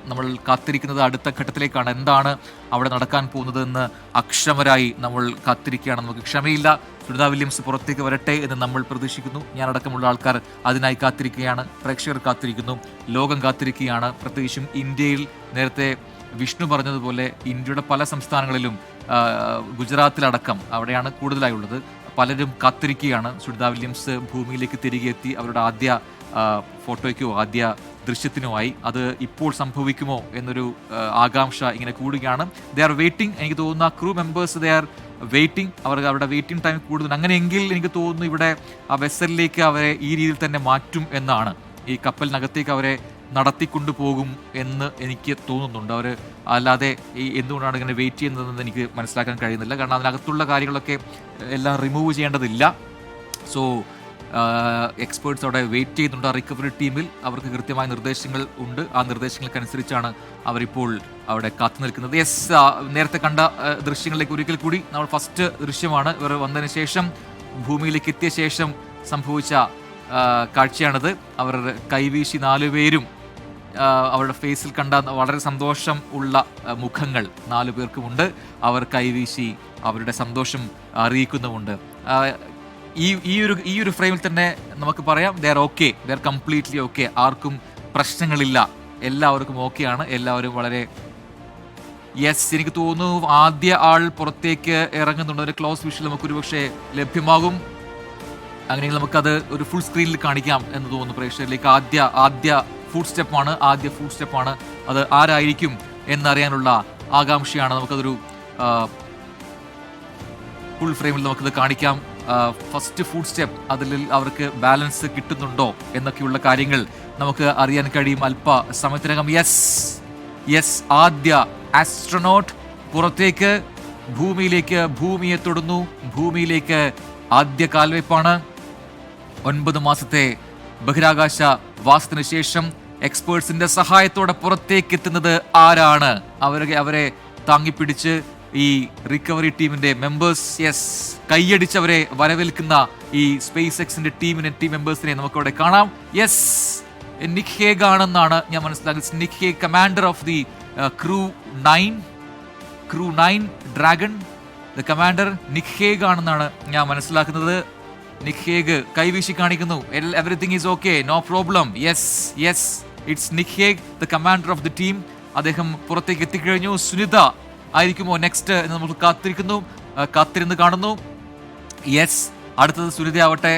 നമ്മൾ കാത്തിരിക്കുന്നത് അടുത്ത ഘട്ടത്തിലേക്കാണ്. എന്താണ് അവിടെ നടക്കാൻ പോകുന്നത് എന്ന് അക്ഷമരായി നമ്മൾ കാത്തിരിക്കുകയാണ്. നമുക്ക് ക്ഷമയില്ല. സുനിത വില്യംസ് പുറത്തേക്ക് വരട്ടെ എന്ന് നമ്മൾ പ്രതീക്ഷിക്കുന്നു. ഞാനടക്കമുള്ള ആൾക്കാർ അതിനായി കാത്തിരിക്കുകയാണ്. പ്രേക്ഷകർ കാത്തിരിക്കുന്നു. ലോകം കാത്തിരിക്കുകയാണ്. പ്രത്യേകിച്ചും ഇന്ത്യയിൽ നേരത്തെ വിഷ്ണു പറഞ്ഞതുപോലെ ഇന്ത്യയുടെ പല സംസ്ഥാനങ്ങളിലും ഗുജറാത്തിലടക്കം അവിടെയാണ് കൂടുതലായുള്ളത്. പലരും കാത്തിരിക്കുകയാണ് സുനിത വില്യംസ് ഭൂമിയിലേക്ക് തിരികെ എത്തി അവരുടെ ആദ്യ ഫോട്ടോയ്ക്കോ ആദ്യ ദൃശ്യത്തിനുമായി. അത് ഇപ്പോൾ സംഭവിക്കുമോ എന്നൊരു ആകാംക്ഷ ഇങ്ങനെ കൂടുകയാണ്. They are waiting. എനിക്ക് തോന്നുന്ന crew members they are waiting. അവർക്ക് അവരുടെ വെയിറ്റിംഗ് ടൈം കൂടുതൽ. അങ്ങനെയെങ്കിൽ എനിക്ക് തോന്നുന്നു ഇവിടെ ആ വെസലിലേക്ക് അവരെ ഈ രീതിയിൽ തന്നെ മാറ്റും എന്നാണ്. ഈ കപ്പലിനകത്തേക്ക് അവരെ നടത്തിക്കൊണ്ടു പോകും എന്ന് എനിക്ക് തോന്നുന്നുണ്ട്. അവർ അല്ലാതെ ഈ എന്തുകൊണ്ടാണ് ഇങ്ങനെ വെയിറ്റ് ചെയ്യുന്നതെന്ന് എനിക്ക് മനസ്സിലാക്കാൻ കഴിയുന്നില്ല. കാരണം അതിനകത്തുള്ള കാര്യങ്ങളൊക്കെ എല്ലാം റിമൂവ് ചെയ്യേണ്ടതില്ല. സോ എക്സ്പേർട്സ് അവിടെ വെയിറ്റ് ചെയ്യുന്നുണ്ട്. ആ റിക്കവറി ടീമിൽ അവർക്ക് കൃത്യമായ നിർദ്ദേശങ്ങൾ ഉണ്ട്. ആ നിർദ്ദേശങ്ങൾക്കനുസരിച്ചാണ് അവരിപ്പോൾ അവിടെ കാത്തു നിൽക്കുന്നത്. നേരത്തെ കണ്ട ദൃശ്യങ്ങളിലേക്ക് ഒരിക്കൽ കൂടി നമ്മൾ ഫസ്റ്റ് ദൃശ്യമാണ്. ഇവർ വന്നതിന് ശേഷം ഭൂമിയിലേക്ക് എത്തിയ ശേഷം സംഭവിച്ച കാഴ്ചയാണിത്. അവർ കൈവീശി 4 പേരും അവരുടെ ഫേസിൽ കണ്ട വളരെ സന്തോഷം ഉള്ള മുഖങ്ങൾ 4 പേർക്കുമുണ്ട്. അവർ കൈവീശി അവരുടെ സന്തോഷം അറിയിക്കുന്നുമുണ്ട്. ഈ ഒരു ഫ്രെയിമിൽ തന്നെ നമുക്ക് പറയാം they are okay, they are completely okay. ആർക്കും പ്രശ്നങ്ങളില്ല, എല്ലാവർക്കും ഓക്കെയാണ്. എല്ലാവരും വളരെ എനിക്ക് തോന്നുന്നു ആദ്യ ആൾ പുറത്തേക്ക് ഇറങ്ങുന്നുണ്ട്. ഒരു ക്ലോസ് വിഷ്വൽ നമുക്ക് ഒരുപക്ഷെ ലഭ്യമാകും. അങ്ങനെയെങ്കിൽ നമുക്കത് ഒരു ഫുൾ സ്ക്രീനിൽ കാണിക്കാം എന്ന് തോന്നുന്നു പ്രേക്ഷകരിലേക്ക്. ആദ്യ ഫുഡ് സ്റ്റെപ്പാണ്. അത് ആരായിരിക്കും എന്നറിയാനുള്ള ആകാംക്ഷയാണ്. നമുക്കതൊരു ഫുൾ ഫ്രെയിമിൽ നമുക്കത് കാണിക്കാം. ഫസ്റ്റ് ഫുഡ് സ്റ്റെപ്പ്, അതിൽ അവർക്ക് ബാലൻസ് കിട്ടുന്നുണ്ടോ എന്നൊക്കെയുള്ള കാര്യങ്ങൾ നമുക്ക് അറിയാൻ കഴിയും അല്പ സമയത്തിനകം. ആദ്യ ആസ്ട്രോനോട്ട് പുറത്തേക്ക് ഭൂമിയെ തൊടുന്നു. ഭൂമിയിലേക്ക് ആദ്യ കാൽവയ്പ്പാണ്. 9 മാസത്തെ ബഹിരാകാശ വാസത്തിന് ശേഷം എക്സ്പേർട്സിന്റെ സഹായത്തോടെ പുറത്തേക്ക് എത്തുന്നത് ആരാണ്? അവരെ താങ്ങിപ്പിടിച്ച് ഈ റിക്കവറി ടീമിന്റെ മെമ്പേഴ്സ് കൈയടിച്ചവരെ വരവേൽക്കുന്ന ഈ സ്പേസ് എക്സിന്റെ ടീം മെമ്പേഴ്സിനെ നമുക്കവിടെ കാണാം. നിക് ഹേഗ് ആണെന്നാണ് ഞാൻ മനസ്സിലാക്കുന്നത്. Nick Hague, commander of the crew 9 Dragon. The commander Nick Hague ആണെന്നാണ് ഞാൻ മനസ്സിലാക്കുന്നത്. നിക് ഹേഗ് കൈവീശി കാണിക്കുന്നു. Everything is okay, no problem. It's Nick Hague, the commander of the team. അദ്ദേഹം പുറത്തേക്ക് എത്തിക്കഴിഞ്ഞു. സുനിത ആയിരിക്കുമോ നെക്സ്റ്റ് എന്ന് നമ്മൾ കാത്തിരുന്ന് കാണുന്നു. അടുത്തത് സുനിത ആവട്ടെ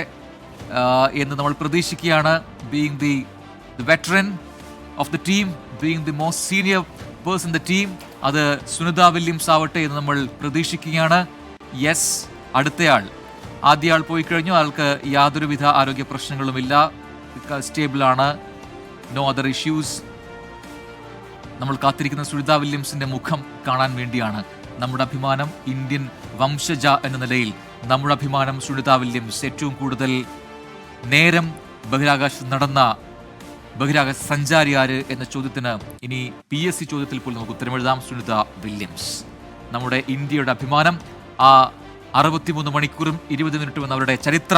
എന്ന് നമ്മൾ പ്രതീക്ഷിക്കുകയാണ്. Being the veteran of the team, being the most senior person the team, അത് സുനിത വില്യംസ് ആവട്ടെ എന്ന് നമ്മൾ പ്രതീക്ഷിക്കുകയാണ്. അടുത്തയാൾ, ആദ്യ ആൾ പോയി കഴിഞ്ഞു. ആൾക്ക് യാതൊരുവിധ ആരോഗ്യ പ്രശ്നങ്ങളുമില്ല, സ്റ്റേബിളാണ്, നോ അതർ ഇഷ്യൂസ്. നമ്മൾ കാത്തിരിക്കുന്ന സുനിത വില്യംസിന്റെ മുഖം കാണാൻ വേണ്ടിയാണ്. നമ്മുടെ അഭിമാനം, ഇന്ത്യൻ വംശജ എന്ന നിലയിൽ നമ്മുടെ അഭിമാനം സുനിത വില്യംസ്. ഏറ്റവും കൂടുതൽ നേരം ബഹിരാകാശത്ത് നടന്ന ബഹിരാകാശ സഞ്ചാരി ആര് എന്ന ചോദ്യത്തിന് ഇനി PSC ചോദ്യത്തിൽ പോലും നമുക്ക് ഉത്തരമെഴുതാം. സുനിത വില്യംസ്, നമ്മുടെ ഇന്ത്യയുടെ അഭിമാനം. ആ 63 മണിക്കൂറും 20 മിനിറ്റും എന്നവരുടെ ചരിത്ര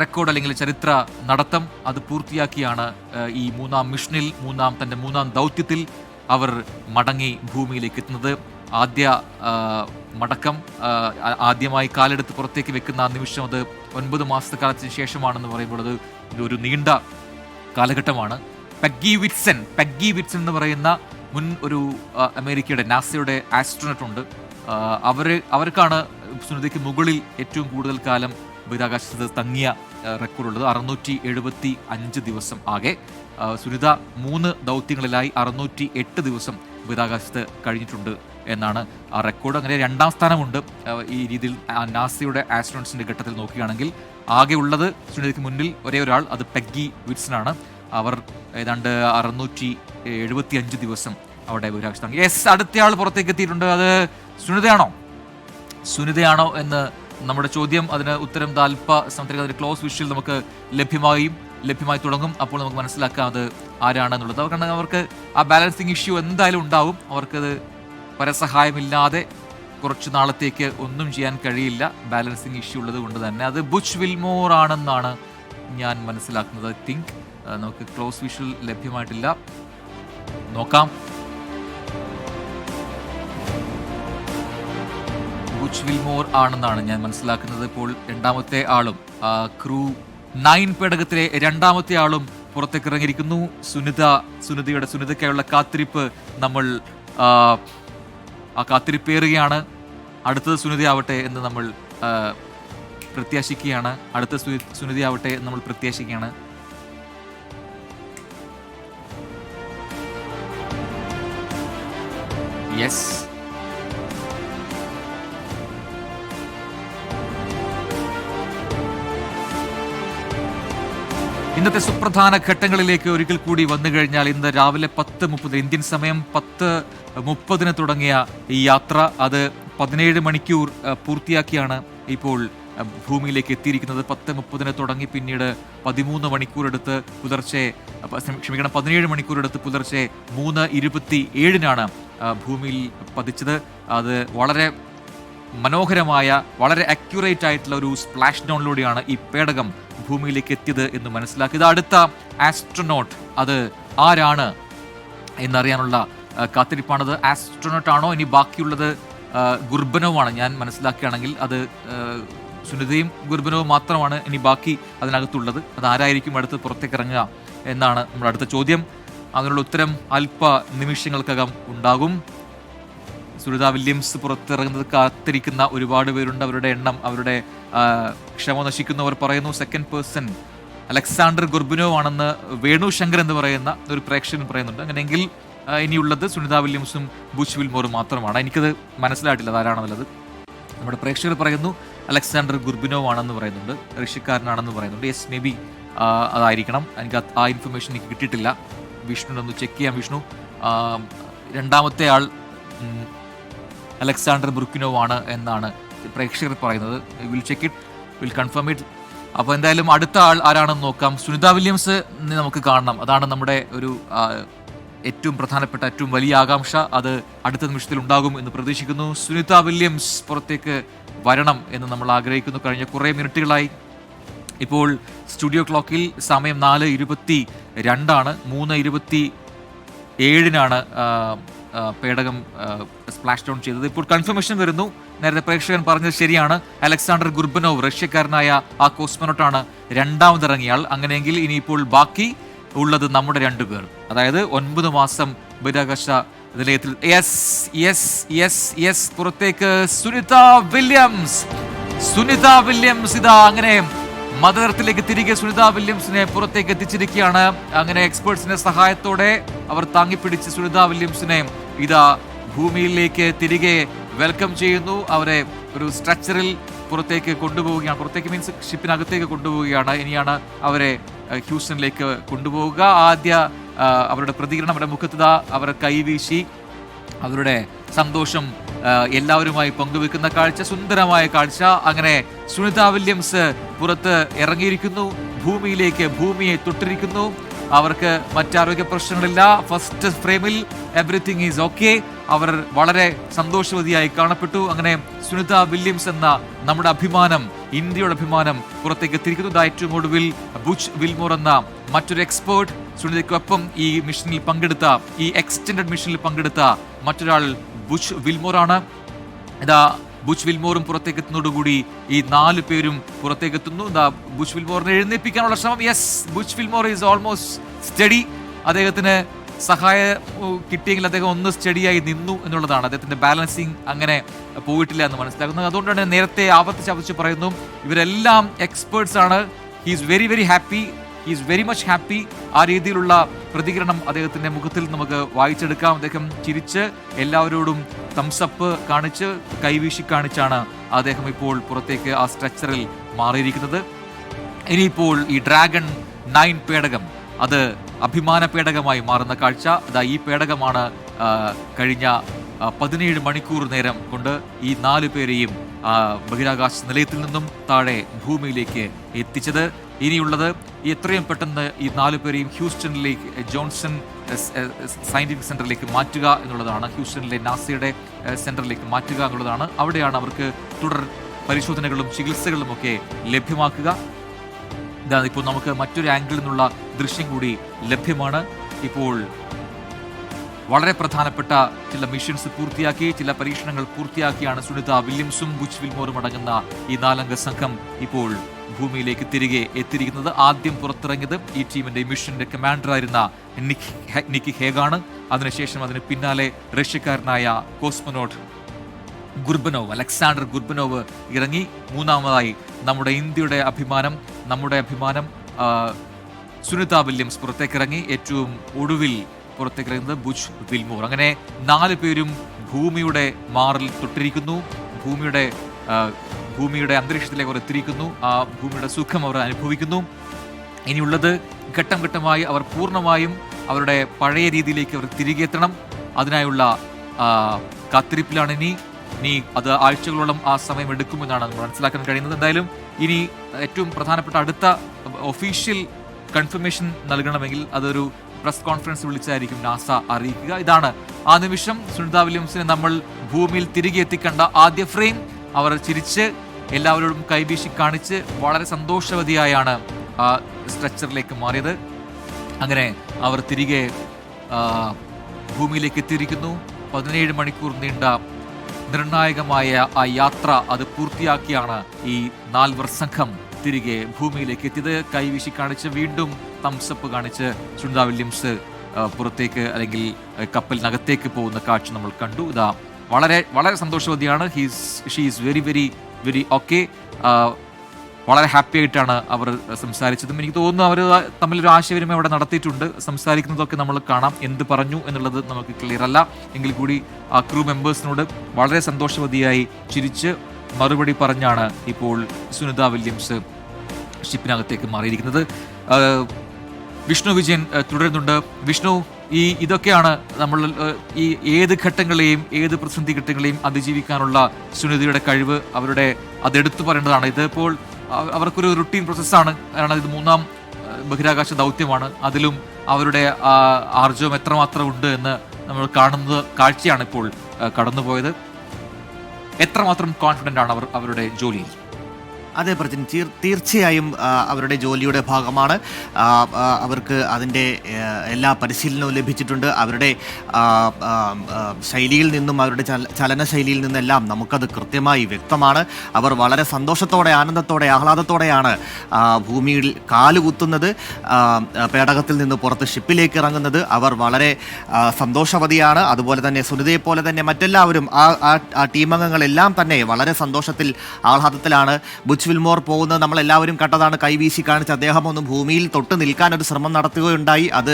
റെക്കോർഡ് അല്ലെങ്കിൽ ചരിത്ര നടത്തം അത് പൂർത്തിയാക്കിയാണ് ഈ തന്റെ മൂന്നാം ദൗത്യത്തിൽ അവർ മടങ്ങി ഭൂമിയിലേക്ക് എത്തുന്നത്. ആദ്യ മടക്കം, ആദ്യമായി കാലെടുത്ത് പുറത്തേക്ക് വെക്കുന്ന ആ നിമിഷം, അത് 9 മാസത്തെ കാലത്തിന് ശേഷമാണെന്ന് പറയുമ്പോൾ അത് ഒരു നീണ്ട കാലഘട്ടമാണ്. പെഗ്ഗി വിറ്റ്സൺ എന്ന് പറയുന്ന മുൻ ഒരു അമേരിക്കയുടെ നാസയുടെ ആസ്ട്രോനട്ട് ഉണ്ട്. അവർക്കാണ് സുനിതയ്ക്ക് മുകളിൽ ഏറ്റവും കൂടുതൽ കാലം ബഹിരാകാശത്ത് തങ്ങിയ റെക്കോർഡുള്ളത്. 675 ദിവസം ആകെ. സുനിത 3 ദൗത്യങ്ങളിലായി 608 ദിവസം ബഹിരാകാശത്ത് കഴിഞ്ഞിട്ടുണ്ട് എന്നാണ് ആ റെക്കോർഡ്. അങ്ങനെ 2ാം സ്ഥാനമുണ്ട് ഈ രീതിയിൽ നാസയുടെ ആസ്ട്രോണട്സിന്റെ ഘട്ടത്തിൽ നോക്കുകയാണെങ്കിൽ. ആകെ ഉള്ളത് സുനിതയ്ക്ക് മുന്നിൽ ഒരേ ഒരാൾ, അത് പെഗ്ഗി വിറ്റ്സൺ ആണ്. അവർ ഏതാണ്ട് 675 ദിവസം അവിടെ ബഹിരാകാശത്ത് തങ്ങി. അടുത്തയാൾ പുറത്തേക്ക് എത്തിയിട്ടുണ്ട്. അത് സുനിതയാണോ എന്ന് നമ്മുടെ ചോദ്യം. അതിന് ഉത്തരം അല്പ സമയത്തേക്ക് അതിന്റെ ക്ലോസ് വിഷ്വൽ നമുക്ക് ലഭ്യമായി തുടങ്ങും. അപ്പോൾ നമുക്ക് മനസ്സിലാക്കാം അത് ആരാണെന്നുള്ളത്. അവർക്ക് ആ ബാലൻസിങ് ഇഷ്യൂ എന്തായാലും ഉണ്ടാവും. അവർക്കത് പരസഹായമില്ലാതെ കുറച്ച് നാളത്തേക്ക് ഒന്നും ചെയ്യാൻ കഴിയില്ല. ബാലൻസിങ് ഇഷ്യൂ ഉള്ളത് കൊണ്ട് തന്നെ അത് ബുച്ച് വിൽമോർ ആണെന്നാണ് ഞാൻ മനസ്സിലാക്കുന്നത്. ഐ തിങ്ക് നമുക്ക് ക്ലോസ് വിഷ്വൽ ലഭ്യമായിട്ടില്ല. നോക്കാം. ബുച്ച് വിൽമോർ ആണെന്നാണ് ഞാൻ മനസ്സിലാക്കുന്നത്. ഇപ്പോൾ രണ്ടാമത്തെ ആളും ക്രൂ 9 പേടകത്തിലെ രണ്ടാമത്തെ ആളും പുറത്തേക്ക് ഇറങ്ങിയിരിക്കുന്നു. സുനിതയ്ക്കായുള്ള കാത്തിരിപ്പ് നമ്മൾ ആ കാത്തിരിപ്പേറുകയാണ്. അടുത്തത് സുനിതയാവട്ടെ എന്ന് നമ്മൾ പ്രത്യാശിക്കുകയാണ്. അടുത്ത സുനിതയാവട്ടെ എന്ന് നമ്മൾ പ്രത്യാശിക്കുകയാണ്. യെസ്, ഇന്നത്തെ സുപ്രധാന ഘട്ടങ്ങളിലേക്ക് ഒരിക്കൽ കൂടി വന്നു കഴിഞ്ഞാൽ ഇന്ന് രാവിലെ 10:30 ഇന്ത്യൻ സമയം 10:30 തുടങ്ങിയ ഈ യാത്ര അത് 17 മണിക്കൂർ പൂർത്തിയാക്കിയാണ് ഇപ്പോൾ ഭൂമിയിലേക്ക് എത്തിയിരിക്കുന്നത്. 10:30 തുടങ്ങി പിന്നീട് 13 മണിക്കൂറെടുത്ത് പുലർച്ചെ 17 മണിക്കൂറെടുത്ത് പുലർച്ചെ 3:27 ഭൂമിയിൽ പതിച്ചത്. അത് വളരെ മനോഹരമായ വളരെ അക്യുറേറ്റ് ആയിട്ടുള്ള ഒരു സ്പ്ലാഷ് ഡൗണിലൂടെയാണ് ഈ പേടകം ഭൂമിയിലേക്ക് എത്തിയത് എന്ന് മനസ്സിലാക്കിയത്. അടുത്ത ആസ്ട്രോനോട്ട് അത് ആരാണ് എന്നറിയാനുള്ള കാത്തിരിപ്പാണത്. ആസ്ട്രോനോട്ട് ആണോ ഇനി ബാക്കിയുള്ളത് ഗുർബനോവാണ്? ഞാൻ മനസ്സിലാക്കുകയാണെങ്കിൽ അത് സുനിതയും ഗുർബനവും മാത്രമാണ് ഇനി ബാക്കി അതിനകത്തുള്ളത്. അത് ആരായിരിക്കും അടുത്ത് പുറത്തേക്ക് ഇറങ്ങുക എന്നാണ് നമ്മുടെ അടുത്ത ചോദ്യം. അതിനുള്ള ഉത്തരം അല്പ നിമിഷങ്ങൾക്കകം ഉണ്ടാകും. സുനിത വില്യംസ് പുറത്തിറങ്ങുന്നത് കാത്തിരിക്കുന്ന ഒരുപാട് പേരുണ്ട്. അവരുടെ എണ്ണം, അവരുടെ ക്ഷമ നശിക്കുന്നവർ പറയുന്നു. സെക്കൻഡ് പേഴ്സൺ അലക്സാണ്ടർ ഗുർബിനോവ് ആണെന്ന് വേണു ശങ്കർ എന്ന് പറയുന്ന ഒരു പ്രേക്ഷകൻ പറയുന്നുണ്ട്. അങ്ങനെയെങ്കിൽ ഇനിയുള്ളത് സുനിത വില്യംസും ബുച്ച് വിൽമോറും മാത്രമാണ്. എനിക്കത് മനസ്സിലായിട്ടില്ല അതാരാണെന്നുള്ളത്. നമ്മുടെ പ്രേക്ഷകർ പറയുന്നു അലക്സാണ്ടർ ഗുർബിനോവ് ആണെന്ന് പറയുന്നുണ്ട്, റഷ്യക്കാരനാണെന്ന് പറയുന്നുണ്ട്. യെസ്, മേ ബി അതായിരിക്കണം. എനിക്ക് ആ ഇൻഫർമേഷൻ എനിക്ക് കിട്ടിയിട്ടില്ല. വിഷ്ണുനൊന്ന് ചെക്ക് ചെയ്യാം. വിഷ്ണു, രണ്ടാമത്തെ ആൾ അലക്സാണ്ടർ ബുർക്കിനോവ് ആണ് എന്നാണ് പ്രേക്ഷകർ പറയുന്നത്. Will check it, will confirm it. അപ്പോൾ എന്തായാലും അടുത്ത ആൾ ആരാണെന്ന് നോക്കാം. സുനിത വില്യംസ് നമുക്ക് കാണണം. അതാണ് നമ്മുടെ ഒരു ഏറ്റവും പ്രധാനപ്പെട്ട ഏറ്റവും വലിയ ആകാംക്ഷ. അത് അടുത്ത നിമിഷത്തിൽ ഉണ്ടാകും എന്ന് പ്രതീക്ഷിക്കുന്നു. സുനിത വില്യംസ് പുറത്തേക്ക് വരണം എന്ന് നമ്മൾ ആഗ്രഹിക്കുന്നു. കഴിഞ്ഞ കുറേ മിനിറ്റുകളായി ഇപ്പോൾ സ്റ്റുഡിയോ ക്ലോക്കിൽ സമയം 4:22 3:27 പേടകം സ്പ്ലാഷ് ഡൗൺ ചെയ്തത്. ഇപ്പോൾ കൺഫർമേഷൻ വരുന്നു. നേരത്തെ പ്രേക്ഷകൻ പറഞ്ഞത് ശരിയാണ്. അലക്സാണ്ടർ ഗുർബനോവ് റഷ്യക്കാരനായ ആ കോസ്മോനോട്ടാണ് രണ്ടാമതിറങ്ങിയാൾ. അങ്ങനെയെങ്കിൽ ഇനിയിപ്പോൾ ബാക്കി ഉള്ളത് നമ്മുടെ 2 പേർ, അതായത് 9 മാസം ബഹിരാകാശ നിലയത്തിൽ. യെസ് പുറത്തേക്ക് സുനിത വില്യംസ് ഇതാ അങ്ങനെ മദർത്തിലേക്ക് തിരികെ സുനിത വില്യംസിനെ പുറത്തേക്ക് എത്തിച്ചിരിക്കുകയാണ്. അങ്ങനെ എക്സ്പേർട്സിന്റെ സഹായത്തോടെ അവർ താങ്ങിപ്പിടിച്ച് സുനിത വില്യംസിനെ ഇതാ ഭൂമിയിലേക്ക് തിരികെ വെൽക്കം ചെയ്യുന്നു. അവരെ ഒരു സ്ട്രക്ചറിൽ പുറത്തേക്ക് കൊണ്ടുപോവുകയാണ്. പുറത്തേക്ക് മീൻസ് ഷിപ്പിനകത്തേക്ക് കൊണ്ടുപോവുകയാണ്. ഇനിയാണ് അവരെ ഹ്യൂസ്റ്റണിലേക്ക് കൊണ്ടുപോവുക. ആദ്യ അവരുടെ പ്രതികരണം, അവരുടെ മുഖത്ത് അവരെ കൈവീശി അവരുടെ സന്തോഷം എല്ലാവരുമായി പങ്കുവെക്കുന്ന കാഴ്ച, സുന്ദരമായ കാഴ്ച. അങ്ങനെ സുനിത വില്യംസ് പുറത്ത് ഇറങ്ങിയിരിക്കുന്നു, ഭൂമിയെ തൊട്ടിരിക്കുന്നു. അവർക്ക് മറ്റാരോഗ്യ പ്രശ്നങ്ങളില്ല. ഫസ്റ്റ് ഫ്രെയിമിൽ എവറിത്തിങ് ഈസ് ഓക്കെ. അവർ വളരെ സന്തോഷവതിയായി കാണപ്പെട്ടു. അങ്ങനെ സുനിത വില്യംസ് എന്ന നമ്മുടെ അഭിമാനം, ഇന്ത്യയുടെ അഭിമാനം പുറത്തേക്ക് എത്തിയിരിക്കുന്നു. ഏറ്റവും ഒടുവിൽ ബുച്ച് വിൽമോർ എന്ന മറ്റൊരു എക്സ്പേർട്ട് സുനിതയ്ക്കൊപ്പം ഈ മിഷനിൽ പങ്കെടുത്ത, ഈ എക്സ്റ്റൻഡഡ് മിഷനിൽ പങ്കെടുത്ത മറ്റൊരാൾ ബുച്ച് വിൽമോറാണ്. ഇതാ ബുച്ച് വിൽമോറും പുറത്തേക്ക് എത്തുന്നതോടുകൂടി ഈ 4 പേരും പുറത്തേക്ക് എത്തുന്നു. ബുച്ച് വിൽമോറിനെ എഴുന്നേൽപ്പിക്കാനുള്ള ശ്രമം. Yes, Butch Wilmore is almost study. അദ്ദേഹത്തിന് സഹായം കിട്ടിയെങ്കിൽ അദ്ദേഹം ഒന്ന് സ്റ്റഡിയായി നിന്നു എന്നുള്ളതാണ്. അദ്ദേഹത്തിന്റെ ബാലൻസിങ് അങ്ങനെ പോയിട്ടില്ല എന്ന് മനസ്സിലാക്കുന്നത്. അതുകൊണ്ടാണ് നേരത്തെ ആവർത്തിച്ച് പറയുന്നു, ഇവരെല്ലാം എക്സ്പേർട്സ് ആണ്. He's very happy, he's very much happy. ആ രീതിയിലുള്ള പ്രതികരണം അദ്ദേഹത്തിന്റെ മുഖത്തിൽ നമുക്ക് വായിച്ചെടുക്കാം. അദ്ദേഹം ചിരിച്ച് എല്ലാവരോടും തംസപ്പ് കാണിച്ച് കൈവീശി കാണിച്ചാണ് അദ്ദേഹം ഇപ്പോൾ പുറത്തേക്ക് ആ സ്ട്രക്ചറിൽ മാറിയിരിക്കുന്നത്. ഇനിയിപ്പോൾ ഈ ഡ്രാഗൺ 9 പേടകം അത് അഭിമാന പേടകമായി മാറുന്ന കാഴ്ച. ഈ പേടകമാണ് കഴിഞ്ഞ 17 മണിക്കൂർ നേരം കൊണ്ട് ഈ 4 പേരെയും ബഹിരാകാശ നിലയത്തിൽ നിന്നും താഴെ ഭൂമിയിലേക്ക് എത്തിച്ചത്. ഇനിയുള്ളത് എത്രയും പെട്ടെന്ന് ഈ 4 പേരെയും ഹ്യൂസ്റ്റണിലേക്ക്, ജോൺസൺ സയന്റിഫിക് സെന്ററിലേക്ക് മാറ്റുക എന്നുള്ളതാണ്. ഹ്യൂസ്റ്റണിലെ നാസയുടെ സെന്ററിലേക്ക് മാറ്റുക എന്നുള്ളതാണ്. അവിടെയാണ് അവർക്ക് തുടർ പരിശോധനകളും ചികിത്സകളും ഒക്കെ ലഭ്യമാക്കുക. ഇപ്പോൾ നമുക്ക് മറ്റൊരു ആംഗിളിൽ നിന്നുള്ള ദൃശ്യം കൂടി ലഭ്യമാണ്. ഇപ്പോൾ വളരെ പ്രധാനപ്പെട്ട ചില മിഷൻസ് പൂർത്തിയാക്കി, ചില പരീക്ഷണങ്ങൾ പൂർത്തിയാക്കിയാണ് സുനിത വില്യംസും ബുച്ച് വിൽമോറും അടങ്ങുന്ന ഈ 4-അംഗ സംഘം ഇപ്പോൾ ഭൂമിയിലേക്ക് തിരികെ എത്തിയിരിക്കുന്നത്. ആദ്യം പുറത്തിറങ്ങിയത് ഈ ടീമിന്റെ മിഷന്റെ കമാൻഡറായിരുന്ന നിക്കി ഹേഗാണ്. അതിനുശേഷം അതിന് പിന്നാലെ റഷ്യക്കാരനായ കോസ്മോനോട്ട് അലക്സാണ്ടർ ഗുർബനോവ് ഇറങ്ങി. മൂന്നാമതായി നമ്മുടെ ഇന്ത്യയുടെ അഭിമാനം സുനിത വില്യംസ് പുറത്തേക്കിറങ്ങി. ഏറ്റവും ഒടുവിൽ പുറത്തേക്കിറങ്ങുന്നത് ബുച്ച് വിൽമോർ. അങ്ങനെ 4 പേരും ഭൂമിയുടെ മാറിൽ തൊട്ടിരിക്കുന്നു. ഭൂമിയുടെ അന്തരീക്ഷത്തിലേക്ക് അവർ എത്തിയിരിക്കുന്നു. ആ ഭൂമിയുടെ സുഖം അവർ അനുഭവിക്കുന്നു. ഇനിയുള്ളത് ഘട്ടം ഘട്ടമായി അവർ പൂർണ്ണമായും അവരുടെ പഴയ രീതിയിലേക്ക് അവർ തിരികെ എത്തണം. അതിനായുള്ള കാത്തിരിപ്പിലാണ് ഇനി അത് ആഴ്ചകളോളം ആ സമയം എടുക്കുമെന്നാണ് നമ്മൾ മനസ്സിലാക്കാൻ കഴിയുന്നത്. എന്തായാലും ഇനി ഏറ്റവും പ്രധാനപ്പെട്ട അടുത്ത ഒഫീഷ്യൽ കൺഫർമേഷൻ നൽകണമെങ്കിൽ അതൊരു പ്രസ് കോൺഫറൻസ് വിളിച്ചായിരിക്കും നാസ അറിയിക്കുക. ഇതാണ് ആ നിമിഷം സുനിത വില്യംസിനെ നമ്മൾ ഭൂമിയിൽ തിരികെ എത്തിക്കേണ്ട ആദ്യ ഫ്രെയിം. അവർ ചിരിച്ച് എല്ലാവരോടും കൈവീശി കാണിച്ച് വളരെ സന്തോഷവതിയായാണ് ആ സ്ട്രെച്ചറിലേക്ക് മാറിയത്. അങ്ങനെ അവർ തിരികെ ഭൂമിയിലേക്ക് എത്തിയിരിക്കുന്നു. 17 മണിക്കൂർ നീണ്ട നിർണായകമായ ആ യാത്ര അത് പൂർത്തിയാക്കിയാണ് ഈ 4 സംഘം തിരികെ ഭൂമിയിലേക്ക് എത്തിയത്. കൈവീശി കാണിച്ച് വീണ്ടും തംസപ്പ് കാണിച്ച് സുനിത വില്യംസ് പുറത്തേക്ക് അല്ലെങ്കിൽ കപ്പലിനകത്തേക്ക് പോകുന്ന കാഴ്ച നമ്മൾ കണ്ടു. ഇതാ വളരെ വളരെ സന്തോഷവതിയാണ്. She is very very very okay. വളരെ ഹാപ്പി ആയിട്ടാണ് അവർ സംസാരിച്ചതും. എനിക്ക് തോന്നുന്നു അവർ തമ്മിലൊരു ആശയവിനിമയം അവിടെ നടത്തിയിട്ടുണ്ട്. സംസാരിക്കുന്നതൊക്കെ നമ്മൾ കാണാം. എന്ത് പറഞ്ഞു എന്നുള്ളത് നമുക്ക് ക്ലിയർ അല്ല എങ്കിൽ കൂടി ആ ക്രൂ മെമ്പേഴ്സിനോട് വളരെ സന്തോഷവതിയായി ചിരിച്ച് മറുപടി പറഞ്ഞാണ് ഇപ്പോൾ സുനിത വില്യംസ് ഷിപ്പിനകത്തേക്ക് മാറിയിരിക്കുന്നത്. വിഷ്ണു വിജയൻ തുടരുന്നുണ്ട്. വിഷ്ണു, ഇതൊക്കെയാണ് നമ്മൾ ഈ ഏത് ഘട്ടങ്ങളെയും ഏത് പ്രതിസന്ധി ഘട്ടങ്ങളെയും അതിജീവിക്കാനുള്ള സുനിതയുടെ കഴിവ്. അതെടുത്തു പറയേണ്ടതാണ്. ഇതിപ്പോൾ അവർക്കൊരു റുട്ടീൻ പ്രോസസ്സാണ്. കാരണം ഇത് 3-ാം ബഹിരാകാശ ദൗത്യമാണ്. അതിലും അവരുടെ ആർജവം എത്രമാത്രം ഉണ്ട് എന്ന് നമ്മൾ കാഴ്ചയാണ് ഇപ്പോൾ കടന്നുപോയത്. എത്രമാത്രം കോൺഫിഡൻ്റ് ആണ് അവരുടെ ജോലിയിൽ? അതെ പ്രജിൻ, തീർച്ചയായും അവരുടെ ജോലിയുടെ ഭാഗമാണ്. അവർക്ക് അതിൻ്റെ എല്ലാ പരിശീലനവും ലഭിച്ചിട്ടുണ്ട്. അവരുടെ ശൈലിയിൽ നിന്നും അവരുടെ ചലനശൈലിയിൽ നിന്നെല്ലാം നമുക്കത് കൃത്യമായി വ്യക്തമാണ്. അവർ വളരെ സന്തോഷത്തോടെ, ആനന്ദത്തോടെ, ആഹ്ലാദത്തോടെയാണ് ഭൂമിയിൽ കാലുകുത്തുന്നത്, പേടകത്തിൽ നിന്ന് പുറത്ത് ഷിപ്പിലേക്ക് ഇറങ്ങുന്നത്. അവർ വളരെ സന്തോഷവതിയാണ്. അതുപോലെ തന്നെ സുനിതയെപ്പോലെ തന്നെ മറ്റെല്ലാവരും ആ ടീമംഗങ്ങളെല്ലാം തന്നെ വളരെ സന്തോഷത്തിൽ, ആഹ്ലാദത്തിലാണ്. ബുച്ച് വിൽമോർ പോകുന്നത് നമ്മളെല്ലാവരും കണ്ടതാണ്. കൈവീശി കാണിച്ച് അദ്ദേഹം ഒന്ന് ഭൂമിയിൽ തൊട്ട് നിൽക്കാൻ ഒരു ശ്രമം നടത്തുകയുണ്ടായി. അത്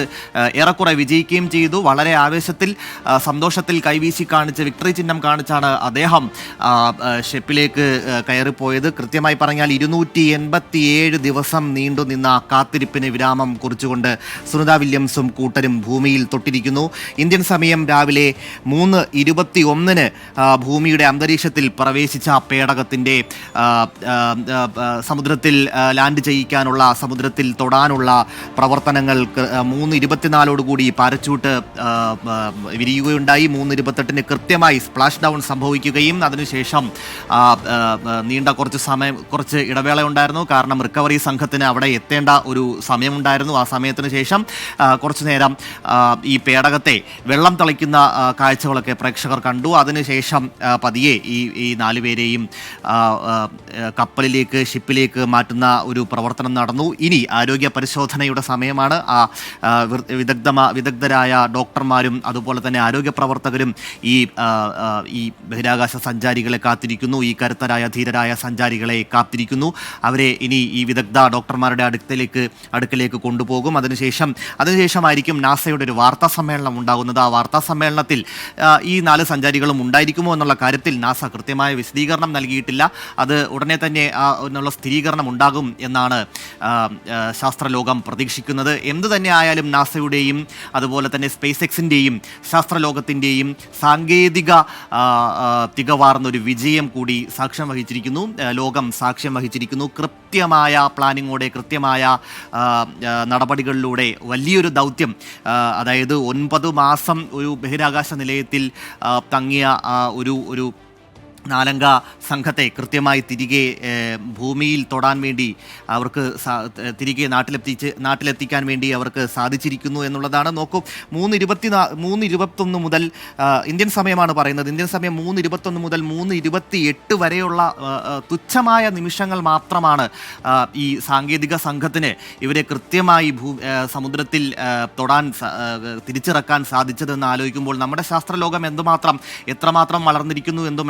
ഏറെക്കുറെ വിജയിക്കുകയും ചെയ്തു. വളരെ ആവേശത്തിൽ, സന്തോഷത്തിൽ കൈവീശി കാണിച്ച് വിക്ടറി ചിഹ്നം കാണിച്ചാണ് അദ്ദേഹം ഷിപ്പിലേക്ക് കയറിപ്പോയത്. കൃത്യമായി പറഞ്ഞാൽ 287 ദിവസം നീണ്ടു നിന്ന കാത്തിരിപ്പിന് വിരാമം കുറിച്ചുകൊണ്ട് സുനിത വില്യംസും കൂട്ടരും ഭൂമിയിൽ തൊട്ടിരിക്കുന്നു. ഇന്ത്യൻ സമയം രാവിലെ 3:21 ഭൂമിയുടെ അന്തരീക്ഷത്തിൽ പ്രവേശിച്ച പേടകത്തിൻ്റെ സമുദ്രത്തിൽ ലാൻഡ് ചെയ്യിക്കാനുള്ള, സമുദ്രത്തിൽ തൊടാനുള്ള പ്രവർത്തനങ്ങൾ 3:24 പാരച്യൂട്ട് വിരിയുകയുണ്ടായി. 3:28 കൃത്യമായി സ്പ്ലാഷ് ഡൗൺ സംഭവിക്കുകയും അതിനുശേഷം നീണ്ട കുറച്ച് ഇടവേള ഉണ്ടായിരുന്നു. കാരണം റിക്കവറി സംഘത്തിന് അവിടെ എത്തേണ്ട ഒരു സമയമുണ്ടായിരുന്നു. ആ സമയത്തിന് ശേഷം കുറച്ചു നേരം ഈ പേടകത്തെ വെള്ളം തളിക്കുന്ന കാഴ്ചകളൊക്കെ പ്രേക്ഷകർ കണ്ടു. അതിനുശേഷം പതിയെ ഈ 4 പേരെയും ഷിപ്പിലേക്ക് മാറ്റുന്ന ഒരു പ്രവർത്തനം നടന്നു. ഇനി ആരോഗ്യ പരിശോധനയുടെ സമയമാണ്. വിദഗ്ധരായ ഡോക്ടർമാരും അതുപോലെ തന്നെ ആരോഗ്യ പ്രവർത്തകരും ഈ ബഹിരാകാശ സഞ്ചാരികളെ കാത്തിരിക്കുന്നു. ഈ കരുത്തരായ, ധീരരായ സഞ്ചാരികളെ കാത്തിരിക്കുന്നു. അവരെ ഇനി ഈ വിദഗ്ധ ഡോക്ടർമാരുടെ അടുക്കലേക്ക് കൊണ്ടുപോകും. അതിനുശേഷമായിരിക്കും നാസയുടെ ഒരു വാർത്താ സമ്മേളനം ഉണ്ടാകുന്നത്. ആ വാർത്താ സമ്മേളനത്തിൽ ഈ 4 സഞ്ചാരികളും ഉണ്ടായിരിക്കുമോ എന്നുള്ള കാര്യത്തിൽ നാസ കൃത്യമായ വിശദീകരണം നൽകിയിട്ടില്ല. അത് ഉടനെ തന്നെ എന്നുള്ള സ്ഥിരീകരണം ഉണ്ടാകും എന്നാണ് ശാസ്ത്രലോകം പ്രതീക്ഷിക്കുന്നത്. എന്തു തന്നെ ആയാലും നാസയുടെയും അതുപോലെ തന്നെ സ്പേസ് എക്സിൻ്റെയും ശാസ്ത്രലോകത്തിൻ്റെയും സാങ്കേതിക തികവാർന്നൊരു വിജയം കൂടി ലോകം സാക്ഷ്യം വഹിച്ചിരിക്കുന്നു. കൃത്യമായ പ്ലാനിങ്ങോടെ, കൃത്യമായ നടപടികളിലൂടെ വലിയൊരു ദൗത്യം, അതായത് 9 മാസം ഒരു ബഹിരാകാശ നിലയത്തിൽ തങ്ങിയ ഒരു നാലംഗ സംഘത്തെ കൃത്യമായി തിരികെ ഭൂമിയിൽ തൊടാൻ വേണ്ടി അവർക്ക് തിരികെ നാട്ടിലെത്തിക്കാൻ വേണ്ടി അവർക്ക് സാധിച്ചിരിക്കുന്നു എന്നുള്ളതാണ്. നോക്കൂ, 3:21 മുതൽ ഇന്ത്യൻ സമയമാണ് പറയുന്നത്. ഇന്ത്യൻ സമയം 3:21 മുതൽ 3:28 വരെയുള്ള തുച്ഛമായ നിമിഷങ്ങൾ മാത്രമാണ് ഈ സാങ്കേതിക സംഘത്തിന് ഇവരെ കൃത്യമായി സമുദ്രത്തിൽ തിരിച്ചിറക്കാൻ സാധിച്ചതെന്ന് ആലോചിക്കുമ്പോൾ നമ്മുടെ ശാസ്ത്രലോകം എത്രമാത്രം വളർന്നിരിക്കുന്നു എന്നും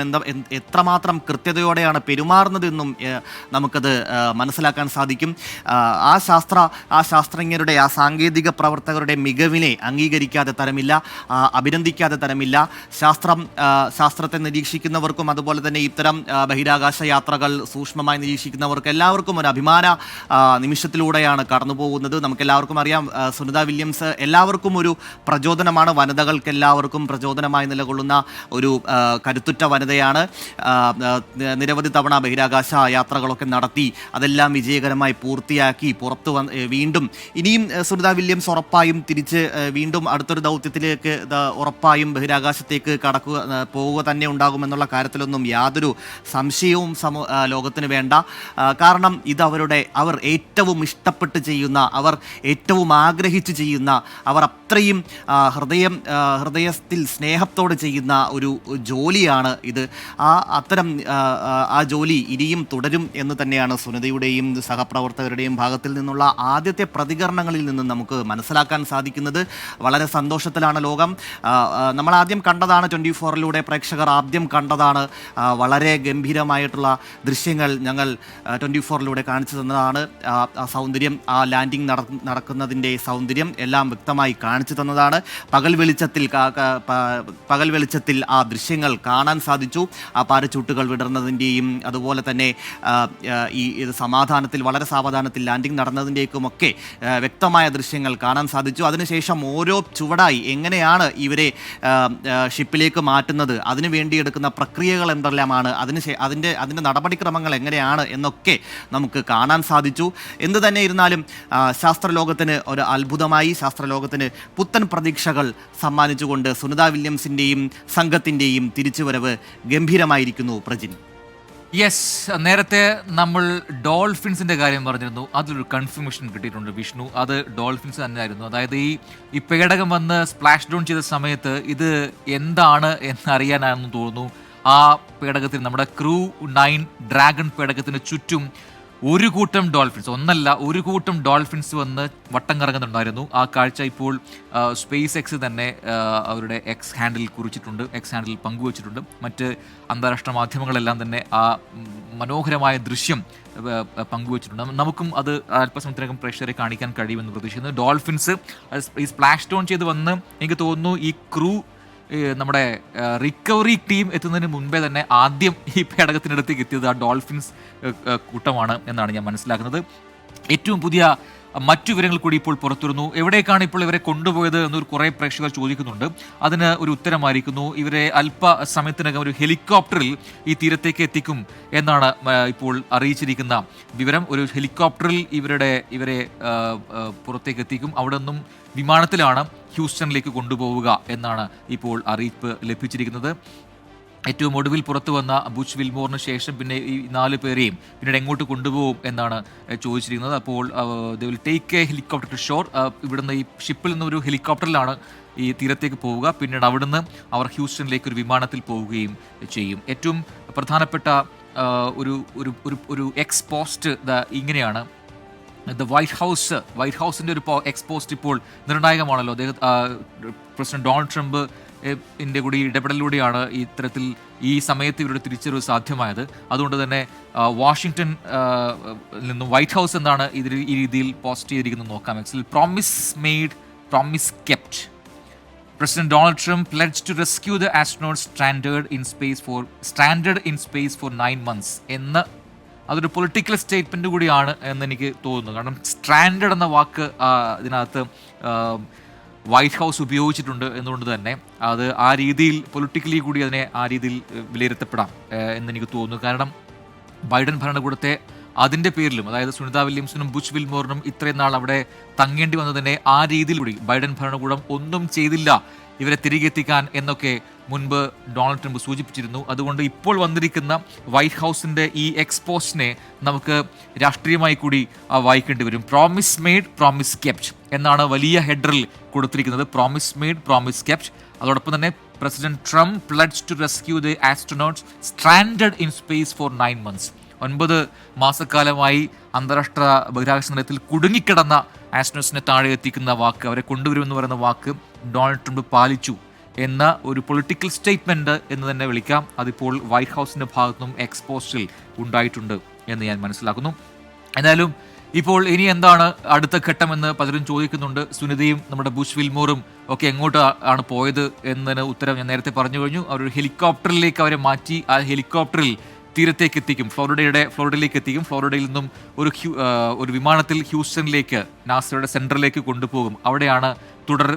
എത്രമാത്രം കൃത്യതയോടെയാണ് പെരുമാറുന്നതെന്നും നമുക്കത് മനസ്സിലാക്കാൻ സാധിക്കും. ആ ശാസ്ത്രജ്ഞരുടെ, ആ സാങ്കേതിക പ്രവർത്തകരുടെ മികവിനെ അംഗീകരിക്കാതെ തരമില്ല, അഭിനന്ദിക്കാതെ തരമില്ല. ശാസ്ത്രത്തെ നിരീക്ഷിക്കുന്നവർക്കും അതുപോലെ തന്നെ ഇത്തരം ബഹിരാകാശ യാത്രകൾ സൂക്ഷ്മമായി നിരീക്ഷിക്കുന്നവർക്ക് എല്ലാവർക്കും ഒരു അഭിമാന നിമിഷത്തിലൂടെയാണ് കടന്നു പോകുന്നത്. നമുക്കെല്ലാവർക്കും അറിയാം, സുനിത വില്യംസ് എല്ലാവർക്കും ഒരു പ്രചോദനമാണ്. വനിതകൾക്ക് എല്ലാവർക്കും പ്രചോദനമായി നിലകൊള്ളുന്ന ഒരു കരുത്തുറ്റ വനിതയാണ്. നിരവധി തവണ ബഹിരാകാശ യാത്രകളൊക്കെ നടത്തി അതെല്ലാം വിജയകരമായി പൂർത്തിയാക്കി വീണ്ടും ഇനിയും സുനിത വില്യംസ് ഉറപ്പായും തിരിച്ച് വീണ്ടും അടുത്തൊരു ദൗത്യത്തിലേക്ക് ഉറപ്പായും ബഹിരാകാശത്തേക്ക് പോവുക തന്നെ ഉണ്ടാകുമെന്നുള്ള കാര്യത്തിലൊന്നും യാതൊരു സംശയവും ലോകത്തിന് വേണ്ട. കാരണം ഇത് അവർ ഏറ്റവും ഇഷ്ടപ്പെട്ട് ചെയ്യുന്ന, അവർ ഏറ്റവും ആഗ്രഹിച്ച് ചെയ്യുന്ന, അവർ അത്രയും ഹൃദയത്തിൽ സ്നേഹത്തോടെ ചെയ്യുന്ന ഒരു ജോലിയാണ് ഇത്. ആ ജോലി ഇനിയും തുടരും എന്ന് തന്നെയാണ് സുനിതയുടെയും സഹപ്രവർത്തകരുടെയും ഭാഗത്തിൽ നിന്നുള്ള ആദ്യത്തെ പ്രതികരണങ്ങളിൽ നിന്ന് നമുക്ക് മനസ്സിലാക്കാൻ സാധിക്കുന്നത്. വളരെ സന്തോഷത്തിലാണ് ലോകം. നമ്മൾ ആദ്യം കണ്ടതാണ് 24-ലൂടെ പ്രേക്ഷകർ ആദ്യം കണ്ടതാണ്. വളരെ ഗംഭീരമായിട്ടുള്ള ദൃശ്യങ്ങൾ ഞങ്ങൾ 24-ലൂടെ കാണിച്ചു തന്നതാണ്. ആ സൗന്ദര്യം, ആ ലാൻഡിംഗ് നടക്കുന്നതിൻ്റെ സൗന്ദര്യം എല്ലാം വ്യക്തമായി കാണിച്ചു തന്നതാണ്. പകൽ വെളിച്ചത്തിൽ ആ ദൃശ്യങ്ങൾ കാണാൻ സാധിച്ചു. ആ പാരച്ചൂട്ടുകൾ വിടർന്നതിൻ്റെയും അതുപോലെ തന്നെ വളരെ സാവധാനത്തിൽ ലാൻഡിംഗ് നടന്നതിൻ്റെയൊക്കെ വ്യക്തമായ ദൃശ്യങ്ങൾ കാണാൻ സാധിച്ചു. അതിനുശേഷം ഓരോ ചുവടായി എങ്ങനെയാണ് ഇവരെ ഷിപ്പിലേക്ക് മാറ്റുന്നത്, അതിനു വേണ്ടി എടുക്കുന്ന പ്രക്രിയകൾ എന്തെല്ലാമാണ്, അതിൻ്റെ നടപടിക്രമങ്ങൾ എങ്ങനെയാണ് എന്നൊക്കെ നമുക്ക് കാണാൻ സാധിച്ചു. എന്ത് തന്നെ ഇരുന്നാലും ശാസ്ത്രലോകത്തിന് ഒരു അത്ഭുതമായി, ശാസ്ത്രലോകത്തിന് പുത്തൻ പ്രതീക്ഷകൾ സമ്മാനിച്ചുകൊണ്ട് സുനിത വില്യംസിൻ്റെയും സംഘത്തിൻ്റെയും തിരിച്ചുവരവ് ഗംഭീരമായിരിക്കുന്നു. പ്രജിൻ, യെസ്, നേരത്തെ നമ്മൾ ഡോൾഫിൻസിന്റെ കാര്യം പറഞ്ഞിരുന്നു. അതിലൊരു കൺഫർമേഷൻ കിട്ടിയിട്ടുണ്ട് വിഷ്ണു. അത് ഡോൾഫിൻസ് തന്നെയായിരുന്നു. അതായത് ഈ പേടകം വന്ന് സ്പ്ലാഷ് ഡൗൺ ചെയ്ത സമയത്ത് ഇത് എന്താണ് എന്നറിയാനാണെന്ന് തോന്നുന്നു. ആ പേടകത്തിന്, നമ്മുടെ ക്രൂ 9 ഡ്രാഗൺ പേടകത്തിന് ചുറ്റും ഒരു കൂട്ടം ഡോൾഫിൻസ് വന്ന് വട്ടം കറങ്ങുന്നുണ്ടായിരുന്നു. ആ കാഴ്ച ഇപ്പോൾ സ്പേസ് എക്സ് തന്നെ അവരുടെ എക്സ് ഹാൻഡിൽ കുറിച്ചിട്ടുണ്ട്, എക്സ് ഹാൻഡിൽ പങ്കുവച്ചിട്ടുണ്ട്. മറ്റ് അന്താരാഷ്ട്ര മാധ്യമങ്ങളെല്ലാം തന്നെ ആ മനോഹരമായ ദൃശ്യം പങ്കുവച്ചിട്ടുണ്ട്. നമുക്കും അത് അല്പസമയത്തിനകം പ്രേക്ഷകരെ കാണിക്കാൻ കഴിയുമെന്ന് പ്രതീക്ഷിക്കുന്നു. ഡോൾഫിൻസ് ഈ സ്പ്ലാഷ് ഡൗൺ ചെയ്ത് വന്ന് എനിക്ക് തോന്നുന്നു ഈ ക്രൂ, നമ്മുടെ റിക്കവറി ടീം എത്തുന്നതിന് മുൻപേ തന്നെ ആദ്യം ഈ പേടകത്തിനടുത്തേക്ക് എത്തിയത് ആ ഡോൾഫിൻസ് കൂട്ടമാണ് എന്നാണ് ഞാൻ മനസ്സിലാക്കുന്നത്. ഏറ്റവും പുതിയ മറ്റു വിവരങ്ങൾ കൂടി ഇപ്പോൾ പുറത്തുവരുന്നു. എവിടേക്കാണ് ഇപ്പോൾ ഇവരെ കൊണ്ടുപോയത് എന്നൊരു കുറേ പ്രേക്ഷകർ ചോദിക്കുന്നുണ്ട്. അതിന് ഒരു ഉത്തരമായിരിക്കുന്നു. ഇവരെ അല്പസമയത്തിനകം ഒരു ഹെലികോപ്റ്ററിൽ ഈ തീരത്തേക്ക് എത്തിക്കും എന്നാണ് ഇപ്പോൾ അറിയിച്ചിരിക്കുന്ന വിവരം. ഒരു ഹെലികോപ്റ്ററിൽ ഇവരെ പുറത്തേക്ക് എത്തിക്കും. അവിടെ നിന്നും വിമാനത്തിലാണ് ഹ്യൂസ്റ്റണിലേക്ക് കൊണ്ടുപോവുക എന്നാണ് ഇപ്പോൾ അറിയിപ്പ് ലഭിച്ചിരിക്കുന്നത്. ഏറ്റവും ഒടുവിൽ പുറത്തു വന്ന ബുച്ച് വിൽമോറിന് ശേഷം പിന്നെ ഈ 4 പേരെയും പിന്നീട് എങ്ങോട്ട് കൊണ്ടുപോകും എന്നാണ് ചോദിച്ചിരിക്കുന്നത്. അപ്പോൾ they will take a helicopter to shore. ഇവിടുന്ന് ഈ ഷിപ്പിൽ നിന്ന് ഒരു ഹെലികോപ്റ്ററിലാണ് ഈ തീരത്തേക്ക് പോവുക. പിന്നീട് അവിടുന്ന് അവർ ഹ്യൂസ്റ്റണിലേക്ക് ഒരു വിമാനത്തിൽ പോവുകയും ചെയ്യും. ഏറ്റവും പ്രധാനപ്പെട്ട ഒരു എക്സ്പോസ്റ്റ് ഇങ്ങനെയാണ്. വൈറ്റ് ഹൗസിൻ്റെ ഒരു എക്സ്പോസ്റ്റ് ഇപ്പോൾ നിർണായകമാണല്ലോ. പ്രസിഡന്റ് ഡൊണാൾഡ് ട്രംപ് കൂടി ഇടപെടലിലൂടെയാണ് ഇത്തരത്തിൽ ഈ സമയത്ത് ഇവരുടെ തിരിച്ചറിവ് സാധ്യമായത്. അതുകൊണ്ട് തന്നെ വാഷിംഗ്ടൺ നിന്നും വൈറ്റ് ഹൗസ് എന്താണ് ഈ രീതിയിൽ പോസ്റ്റ് ചെയ്തിരിക്കുന്നത് നോക്കാം. എക്സിൽ promise kept. President Donald Trump pledged to rescue the astronauts stranded in space for 9 months എന്ന് അതൊരു പൊളിറ്റിക്കൽ സ്റ്റേറ്റ്മെൻറ്റ് കൂടിയാണ് എന്നെനിക്ക് തോന്നുന്നു. കാരണം സ്ട്രാൻഡഡ് എന്ന വാക്ക് ഇതിനകത്ത് വൈറ്റ് ഹൗസ് ഉപയോഗിച്ചിട്ടുണ്ട് എന്നുകൊണ്ട് തന്നെ അത് ആ രീതിയിൽ പൊളിറ്റിക്കലി കൂടി അതിനെ ആ രീതിയിൽ വിലയിരുത്തപ്പെടാം എന്നെനിക്ക് തോന്നുന്നു. കാരണം ബൈഡൻ ഭരണകൂടത്തെ അതിൻ്റെ പേരിലും, അതായത് സുനിത വില്യംസിനും ബുച്ച് വിൽമോറിനും ഇത്രയും നാൾ അവിടെ തങ്ങേണ്ടി വന്നതിനെ ആ രീതിയിൽ കൂടി ബൈഡൻ ഭരണകൂടം ഒന്നും ചെയ്തില്ല ഇവരെ തിരികെ എത്തിക്കാൻ എന്നൊക്കെ മുൻപ് ഡൊണാൾഡ് ട്രംപ് സൂചിപ്പിച്ചിരുന്നു. അതുകൊണ്ട് ഇപ്പോൾ വന്നിരിക്കുന്ന വൈറ്റ് ഹൗസിൻ്റെ ഈ എക്സ്പോസ്റ്റിനെ നമുക്ക് രാഷ്ട്രീയമായി കൂടി വായിക്കേണ്ടി വരും. പ്രോമിസ് മെയ്ഡ്, പ്രോമിസ് കെപ്റ്റ് എന്നാണ് വലിയ ഹെഡറിൽ കൊടുത്തിരിക്കുന്നത്. Promise made, promise kept. അതോടൊപ്പം തന്നെ president Trump pledge to rescue the astronauts stranded in space for 9 months. 9 മാസക്കാലമായി അന്താരാഷ്ട്ര ബഹിരാകാശ നിലയത്തിൽ കുടുങ്ങിക്കിടന്ന ആസ്ട്രോനോട്ട്സിനെ താഴെ എത്തിക്കുന്ന വാക്ക്, അവരെ കൊണ്ടുവരുമെന്ന് പറയുന്ന വാക്ക് ഡൊണാൾഡ് ട്രംപ് പാലിച്ചു എന്ന ഒരു പൊളിറ്റിക്കൽ സ്റ്റേറ്റ്മെന്റ് എന്ന് തന്നെ വിളിക്കാം. അതിപ്പോൾ വൈറ്റ് ഹൗസിന്റെ ഭാഗത്തുനിന്നും എക്സ്പോസ്റ്റിൽ ഉണ്ടായിട്ടുണ്ട് എന്ന് ഞാൻ മനസ്സിലാക്കുന്നു. എന്തായാലും ഇപ്പോൾ ഇനി എന്താണ് അടുത്ത ഘട്ടമെന്ന് പലരും ചോദിക്കുന്നുണ്ട്. സുനിതയും നമ്മുടെ ബുഷ് വിൽമോറും ഒക്കെ എങ്ങോട്ട് ആണ് പോയത് എന്നതിന് ഉത്തരം ഞാൻ നേരത്തെ പറഞ്ഞു കഴിഞ്ഞു. അവരൊരു ഹെലികോപ്റ്ററിലേക്ക് അവരെ മാറ്റി. ആ ഹെലികോപ്റ്ററിൽ തീരത്തേക്ക് എത്തിക്കും, ഫ്ലോറിഡയിലേക്ക് എത്തിക്കും. ഫ്ലോറിഡയിൽ നിന്നും ഒരു വിമാനത്തിൽ ഹ്യൂസ്റ്റണിലേക്ക്, നാസയുടെ സെൻട്രലിലേക്ക് കൊണ്ടുപോകും. അവിടെയാണ് തുടർ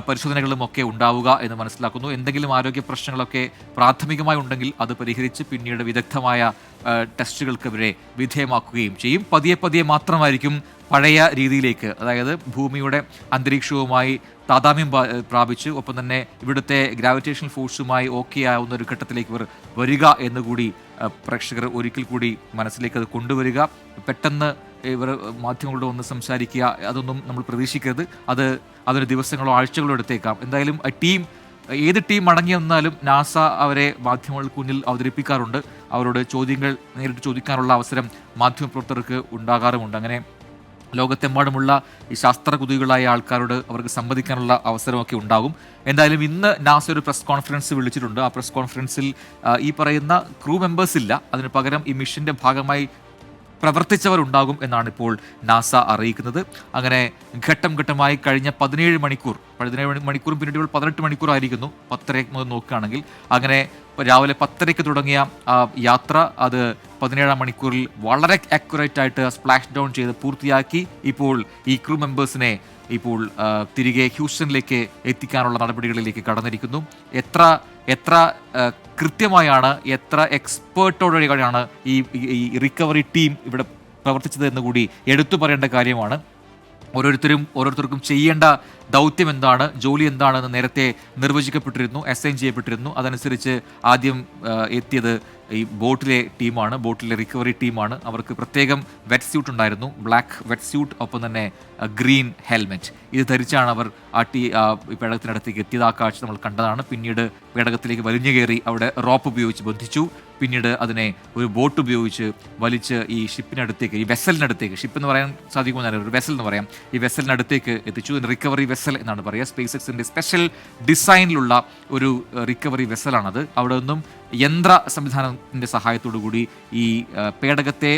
പരിശോധനകളും ഒക്കെ ഉണ്ടാവുക എന്ന് മനസ്സിലാക്കുന്നു. എന്തെങ്കിലും ആരോഗ്യ പ്രശ്നങ്ങളൊക്കെ പ്രാഥമികമായി ഉണ്ടെങ്കിൽ അത് പരിഹരിച്ച് പിന്നീട് വിദഗ്ധമായ ടെസ്റ്റുകൾക്ക് ഇവരെ വിധേയമാക്കുകയും ചെയ്യും. പതിയെ മാത്രമായിരിക്കും പഴയ രീതിയിലേക്ക്, അതായത് ഭൂമിയുടെ അന്തരീക്ഷവുമായി താതാമ്യം പ്രാപിച്ച് ഒപ്പം തന്നെ ഇവിടുത്തെ ഗ്രാവിറ്റേഷണൽ ഫോഴ്സുമായി ഓക്കെ ആവുന്ന ഒരു ഘട്ടത്തിലേക്ക് ഇവർ വരിക എന്നുകൂടി പ്രേക്ഷകർ ഒരിക്കൽ കൂടി മനസ്സിലേക്ക് അത് കൊണ്ടുവരിക. പെട്ടെന്ന് ഇവർ മാധ്യമങ്ങളോട് വന്ന് സംസാരിക്കുക, അതൊന്നും നമ്മൾ പ്രതീക്ഷിക്കരുത്. അതിന് ദിവസങ്ങളോ ആഴ്ചകളോ എടുത്തേക്കാം. എന്തായാലും ഏത് ടീം മടങ്ങി വന്നാലും നാസ അവരെ മാധ്യമങ്ങൾക്ക് മുന്നിൽ അവതരിപ്പിക്കാറുണ്ട്. അവരോട് ചോദ്യങ്ങൾ നേരിട്ട് ചോദിക്കാനുള്ള അവസരം മാധ്യമപ്രവർത്തകർക്ക് ഉണ്ടാകാറുമുണ്ട്. അങ്ങനെ ലോകത്തെമ്പാടുമുള്ള ഈ ശാസ്ത്രകുതികളായ ആൾക്കാരോട് അവർക്ക് സംവദിക്കാനുള്ള അവസരമൊക്കെ ഉണ്ടാകും. എന്തായാലും ഇന്ന് നാസ ഒരു പ്രസ് കോൺഫറൻസ് വിളിച്ചിട്ടുണ്ട്. ആ പ്രസ് കോൺഫറൻസിൽ ഈ പറയുന്ന ക്രൂ മെമ്പേഴ്സ് ഇല്ല. അതിന് പകരം ഈ മിഷന്റെ ഭാഗമായി പ്രവർത്തിച്ചവരുണ്ടാകും എന്നാണ് ഇപ്പോൾ നാസ അറിയിക്കുന്നത്. അങ്ങനെ ഘട്ടം ഘട്ടമായി കഴിഞ്ഞ 17 മണിക്കൂറും പിന്നീട് 18 മണിക്കൂറായിരിക്കുന്നു 10:30 മുതൽ നോക്കുകയാണെങ്കിൽ. അങ്ങനെ രാവിലെ 10:30 തുടങ്ങിയ യാത്ര അത് 17-ാം മണിക്കൂറിൽ വളരെ ആക്യുറേറ്റ് ആയിട്ട് സ്പ്ലാഷ് ഡൗൺ ചെയ്ത് പൂർത്തിയാക്കി. ഇപ്പോൾ ഈ ക്രൂ മെമ്പേഴ്സിനെ ഇപ്പോൾ തിരികെ ഹ്യൂസ്റ്റണിലേക്ക് എത്തിക്കാനുള്ള നടപടികളിലേക്ക് കടന്നിരിക്കുന്നു. എത്ര കൃത്യമായാണ്, എത്ര എക്സ്പേർട്ടോടെയാണ് ഈ റിക്കവറി ടീം ഇവിടെ പ്രവർത്തിച്ചത് എന്ന് കൂടി എടുത്തു പറയേണ്ട കാര്യമാണ്. ഓരോരുത്തർക്കും ചെയ്യേണ്ട ദൗത്യം എന്താണ്, ജോലി എന്താണെന്ന് നേരത്തെ നിർവചിക്കപ്പെട്ടിരുന്നു, അസൈൻ ചെയ്യപ്പെട്ടിരുന്നു. അതനുസരിച്ച് ആദ്യം എത്തിയത് ഈ ബോട്ടിലെ ടീമാണ്, ബോട്ടിലെ റിക്കവറി ടീമാണ്. അവർക്ക് പ്രത്യേകം വെറ്റ് സ്യൂട്ട് ഉണ്ടായിരുന്നു, ബ്ലാക്ക് വെറ്റ് സ്യൂട്ട്, ഒപ്പം തന്നെ ഗ്രീൻ ഹെൽമെറ്റ്. ഇത് ധരിച്ചാണ് അവർ പേടകത്തിനടുത്തേക്ക് എത്തിയത്. ആ കാഴ്ച നമ്മൾ കണ്ടതാണ്. പിന്നീട് പേടകത്തിലേക്ക് വലിഞ്ഞു കയറി അവിടെ റോപ്പ് ഉപയോഗിച്ച് ബന്ധിച്ചു. പിന്നീട് അതിനെ ഒരു ബോട്ട് ഉപയോഗിച്ച് വലിച്ച് ഈ ഷിപ്പിനടുത്തേക്ക്, ഈ വെസലിനടുത്തേക്ക്, ഷിപ്പ് എന്ന് പറയാൻ സാധിക്കുമെന്നല്ല, ഒരു വെസൽ എന്ന് പറയാം, ഈ വെസലിനടുത്തേക്ക് എത്തിച്ചു. റിക്കവറി വെസൽ എന്നാണ് പറയുക. സ്പേസ് എക്സിന്റെ സ്പെഷ്യൽ ഡിസൈനിലുള്ള ഒരു റിക്കവറി വെസലാണത്. അവിടെ നിന്നും യന്ത്ര സംവിധാനത്തിന്റെ സഹായത്തോടു കൂടി ഈ പേടകത്തെ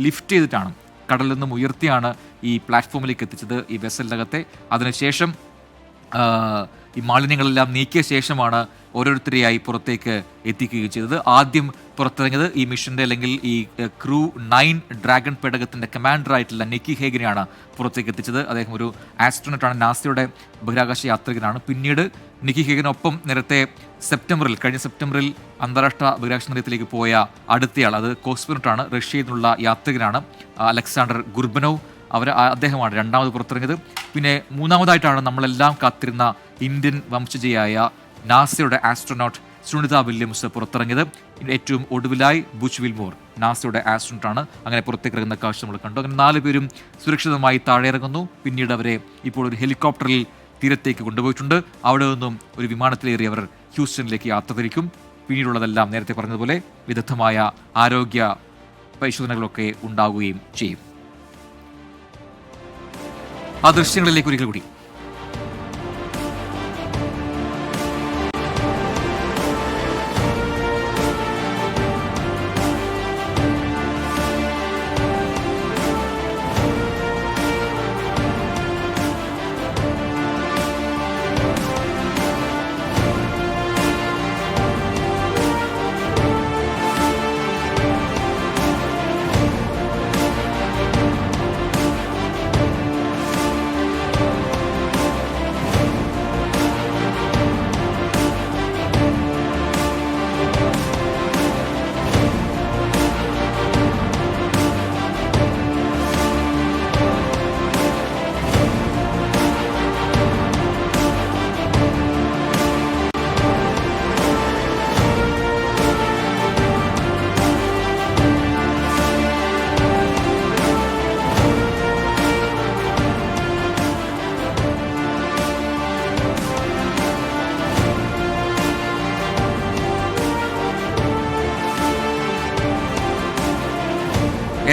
ലിഫ്റ്റ് ചെയ്തിട്ടാണ്, കടലിൽ നിന്നും ഉയർത്തിയാണ് ഈ പ്ലാറ്റ്ഫോമിലേക്ക് എത്തിച്ചത് ഈ വെസലിനകത്തെ. അതിനുശേഷം ഈ മാലിന്യങ്ങളെല്ലാം നീക്കിയ ശേഷമാണ് ഓരോരുത്തരെയായി പുറത്തേക്ക് എത്തിക്കുകയും ചെയ്തത്. ആദ്യം പുറത്തിറങ്ങിയത് ഈ മിഷന്റെ അല്ലെങ്കിൽ ഈ ക്രൂ 9 ഡ്രാഗൺ പേടകത്തിന്റെ കമാൻഡറായിട്ടുള്ള നിക്കി ഹേഗിനെയാണ് പുറത്തേക്ക് എത്തിച്ചത്. അദ്ദേഹം ഒരു ആസ്ട്രോനോട്ടാണ്, നാസയുടെ ബഹിരാകാശ യാത്രികനാണ്. പിന്നീട് നിക്കി ഹേഗിനൊപ്പം നേരത്തെ കഴിഞ്ഞ സെപ്റ്റംബറിൽ അന്താരാഷ്ട്ര ബഹിരാകാശ നിലയത്തിലേക്ക് പോയ അടുത്തയാൾ, അത് കോസ്മോനോട്ടാണ്, റഷ്യയിൽ നിന്നുള്ള യാത്രികനാണ്, അലക്സാണ്ടർ ഗുർബനോവ്. അദ്ദേഹമാണ് രണ്ടാമത് പുറത്തിറങ്ങിയത്. പിന്നെ മൂന്നാമതായിട്ടാണ് നമ്മളെല്ലാം കാത്തിരുന്ന ഇന്ത്യൻ വംശജയായ നാസയുടെ ആസ്ട്രോനോട്ട് സുനിത വില്യംസ് പുറത്തിറങ്ങിയത്. ഏറ്റവും ഒടുവിലായി ബുഷ് വിൽമോർ, നാസയുടെ ആസ്ട്രോനോട്ടാണ്. അങ്ങനെ പുറത്തേക്ക് ഇറങ്ങുന്ന കാഴ്ച നമ്മൾ കണ്ടു. അങ്ങനെ 4 പേരും സുരക്ഷിതമായി താഴെ ഇറങ്ങുന്നു. പിന്നീട് അവരെ ഇപ്പോൾ ഒരു ഹെലികോപ്റ്ററിൽ തീരത്തേക്ക് കൊണ്ടുപോയിട്ടുണ്ട്. അവിടെ നിന്നും ഒരു വിമാനത്തിലേറി അവർ ഹ്യൂസ്റ്റണിലേക്ക് യാത്ര തിരിക്കും. പിന്നീടുള്ളതെല്ലാം നേരത്തെ പറഞ്ഞതുപോലെ വിദഗ്ധമായ ആരോഗ്യ പരിശോധനകളൊക്കെ ഉണ്ടാവുകയും ചെയ്യും. ആ ദൃശ്യങ്ങളിലേക്ക് ഒരിക്കൽ കൂടി.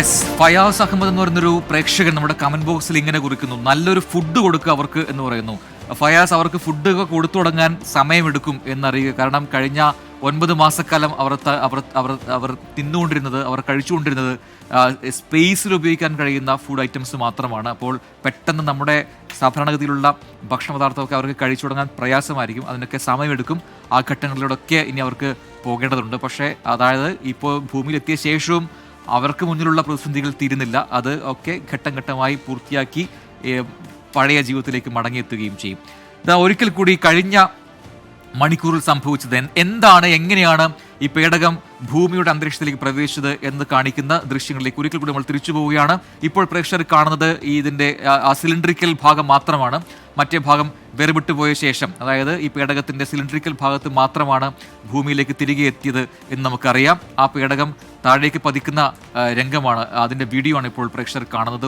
യെസ്, ഫയാസ് അഹമ്മദ് എന്ന് പറയുന്നൊരു പ്രേക്ഷകൻ നമ്മുടെ കമന്റ് ബോക്സിൽ ഇങ്ങനെ കുറിക്കുന്നു, നല്ലൊരു ഫുഡ് കൊടുക്കുക അവർക്ക് എന്ന് പറയുന്നു. ഫയാസ്, അവർക്ക് ഫുഡ് ഒക്കെ കൊടുത്തു തുടങ്ങാൻ സമയമെടുക്കും എന്നറിയുക. കാരണം കഴിഞ്ഞ 9 മാസക്കാലം അവർ തിന്നുകൊണ്ടിരുന്നത്, അവർ കഴിച്ചുകൊണ്ടിരുന്നത് സ്പേസിൽ ഉപയോഗിക്കാൻ കഴിയുന്ന ഫുഡ് ഐറ്റംസ് മാത്രമാണ്. അപ്പോൾ പെട്ടെന്ന് നമ്മുടെ സാധാരണഗതിയിലുള്ള ഭക്ഷണ പദാർത്ഥമൊക്കെ അവർക്ക് കഴിച്ചു തുടങ്ങാൻ പ്രയാസമായിരിക്കും. അതിനൊക്കെ സമയമെടുക്കും. ആ ഘട്ടങ്ങളിലൂടെയൊക്കെ ഇനി അവർക്ക് പോകേണ്ടതുണ്ട്. പക്ഷേ അതായത് ഇപ്പോൾ ഭൂമിയിലെത്തിയ ശേഷവും അവർക്ക് മുന്നിലുള്ള പ്രതിസന്ധികൾ തീരുന്നില്ല. അത് ഒക്കെ ഘട്ടം ഘട്ടമായി പൂർത്തിയാക്കി പഴയ ജീവിതത്തിലേക്ക് മടങ്ങിയെത്തുകയും ചെയ്യും. ഇതാ ഒരിക്കൽ കൂടി കഴിഞ്ഞ മണിക്കൂറിൽ സംഭവിച്ചത് എന്താണ്, എങ്ങനെയാണ് ഈ പേടകം ഭൂമിയുടെ അന്തരീക്ഷത്തിലേക്ക് പ്രവേശിച്ചത് എന്ന് കാണിക്കുന്ന ദൃശ്യങ്ങളിലേക്ക് ഒരിക്കൽ കൂടി നമ്മൾ തിരിച്ചു പോവുകയാണ്. ഇപ്പോൾ പ്രേക്ഷകർ കാണുന്നത് ഇതിൻ്റെ ആ സിലിണ്ടറിക്കൽ ഭാഗം മാത്രമാണ്. മറ്റേ ഭാഗം വേർപെട്ടു പോയ ശേഷം, അതായത് ഈ പേടകത്തിൻ്റെ സിലിണ്ടറിക്കൽ ഭാഗത്ത് മാത്രമാണ് ഭൂമിയിലേക്ക് തിരികെ എത്തിയത് എന്ന് നമുക്കറിയാം. ആ പേടകം താഴേക്ക് പതിക്കുന്ന രംഗമാണ്, അതിൻ്റെ വീഡിയോ ആണ് ഇപ്പോൾ പ്രേക്ഷകർ കാണുന്നത്.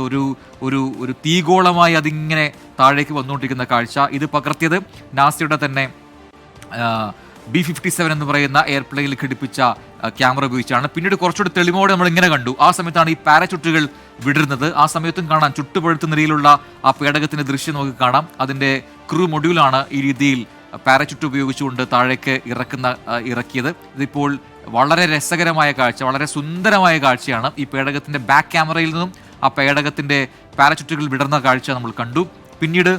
ഒരു തീഗോളമായി അതിങ്ങനെ താഴേക്ക് വന്നുകൊണ്ടിരിക്കുന്ന കാഴ്ച. ഇത് പകർത്തിയത് നാസയുടെ തന്നെ B-57 എന്ന് പറയുന്ന എയർപ്ലെയിനിൽ ഘടിപ്പിച്ച ക്യാമറ ഉപയോഗിച്ചാണ്. പിന്നീട് കുറച്ചുകൂടി തെളിവോടെ നമ്മൾ ഇങ്ങനെ കണ്ടു. ആ സമയത്താണ് ഈ പാരച്യൂട്ടുകൾ വിടരുന്നത്. ആ സമയത്തും കാണാം ചുട്ടുപഴുത്ത നിലയിലുള്ള ആ പേടകത്തിന്റെ ദൃശ്യം നമുക്ക് കാണാം. അതിന്റെ ക്രൂ മൊഡ്യൂളാണ് ഈ രീതിയിൽ പാരച്യൂട്ട് ഉപയോഗിച്ചുകൊണ്ട് താഴേക്ക് ഇറക്കിയത്. ഇതിപ്പോൾ വളരെ രസകരമായ കാഴ്ച, വളരെ സുന്ദരമായ കാഴ്ചയാണ്. ഈ പേടകത്തിന്റെ ബാക്ക് ക്യാമറയിൽ നിന്നും ആ പേടകത്തിന്റെ പാരച്യൂട്ടുകൾ വിടർന്ന കാഴ്ച നമ്മൾ കണ്ടു. പിന്നീട്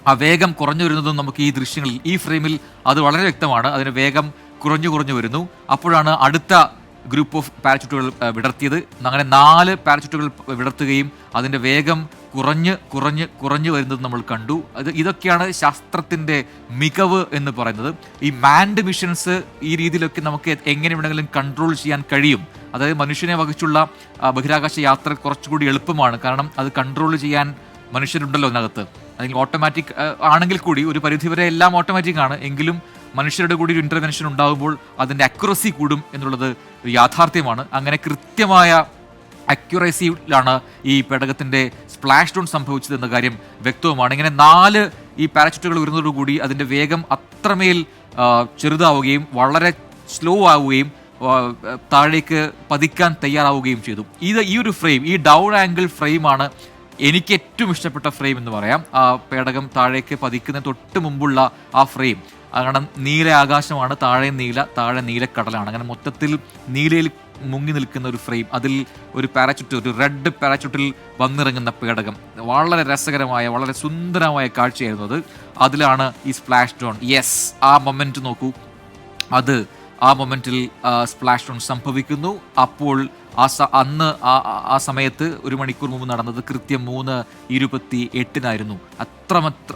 ആ വേഗം കുറഞ്ഞു വരുന്നതും നമുക്ക് ഈ ദൃശ്യങ്ങളിൽ, ഈ ഫ്രെയിമിൽ അത് വളരെ വ്യക്തമാണ്. അതിന് വേഗം കുറഞ്ഞു വരുന്നു. അപ്പോഴാണ് അടുത്ത ഗ്രൂപ്പ് ഓഫ് പാരച്യൂട്ടുകൾ വിടർത്തിയത്. അങ്ങനെ 4 പാരച്യൂട്ടുകൾ വിടർത്തുകയും അതിൻ്റെ വേഗം കുറഞ്ഞു വരുന്നത് നമ്മൾ കണ്ടു. ഇതൊക്കെയാണ് ശാസ്ത്രത്തിൻ്റെ മികവ് എന്ന് പറയുന്നത്. ഈ മാൻഡ് മിഷൻസ് ഈ രീതിയിലൊക്കെ നമുക്ക് എങ്ങനെ വേണമെങ്കിലും കൺട്രോൾ ചെയ്യാൻ കഴിയും. അതായത് മനുഷ്യനെ വഹിച്ചുള്ള ബഹിരാകാശ യാത്ര കുറച്ചുകൂടി എളുപ്പമാണ്. കാരണം അത് കൺട്രോൾ ചെയ്യാൻ മനുഷ്യരുണ്ടല്ലോ അതിനകത്ത്. അല്ലെങ്കിൽ ഓട്ടോമാറ്റിക് ആണെങ്കിൽ കൂടി ഒരു പരിധിവരെ എല്ലാം ഓട്ടോമാറ്റിക് ആണ്. എങ്കിലും മനുഷ്യരുടെ കൂടി ഒരു ഇൻ്റർവെൻഷൻ ഉണ്ടാകുമ്പോൾ അതിൻ്റെ അക്യുറസി കൂടും എന്നുള്ളത് ഒരു യാഥാർത്ഥ്യമാണ്. അങ്ങനെ കൃത്യമായ അക്യുറസിയിലാണ് ഈ പേടകത്തിൻ്റെ സ്പ്ലാഷ് ഡൗൺ സംഭവിച്ചത് എന്ന കാര്യം വ്യക്തവുമാണ്. ഇങ്ങനെ 4 ഈ പാരച്യൂട്ടുകൾ വരുന്നതോടുകൂടി അതിൻ്റെ വേഗം അത്രമേൽ ചെറുതാവുകയും വളരെ സ്ലോ ആവുകയും താഴേക്ക് പതിക്കാൻ തയ്യാറാവുകയും ചെയ്തു. ഈ ഒരു ഫ്രെയിം, ഈ ഡൗൺ ആംഗിൾ ഫ്രെയിമാണ് എനിക്ക് ഏറ്റവും ഇഷ്ടപ്പെട്ട ഫ്രെയിം എന്ന് പറയാം. ആ പേടകം താഴേക്ക് പതിക്കുന്നതിന് തൊട്ട് മുമ്പുള്ള ആ ഫ്രെയിം, കാരണം നീല ആകാശമാണ്, താഴെ നീലക്കടലാണ്. അങ്ങനെ മൊത്തത്തിൽ നീലയിൽ മുങ്ങി നിൽക്കുന്ന ഒരു ഫ്രെയിം, അതിൽ ഒരു പാരച്യൂട്ട്, ഒരു റെഡ് പാരച്യൂട്ടിൽ വന്നിറങ്ങുന്ന പേടകം, വളരെ രസകരമായ വളരെ സുന്ദരമായ കാഴ്ചയായിരുന്നു അത്. അതിലാണ് ഈ സ്പ്ലാഷ് ഡൗൺ. യെസ്, ആ മൊമെന്റ് നോക്കൂ, അത് ആ മൊമെന്റിൽ സ്പ്ലാഷ് ഡൗൺ സംഭവിക്കുന്നു. അപ്പോൾ അന്ന് ആ സമയത്ത് 1 മണിക്കൂർ മുമ്പ് നടന്നത് കൃത്യം 3:28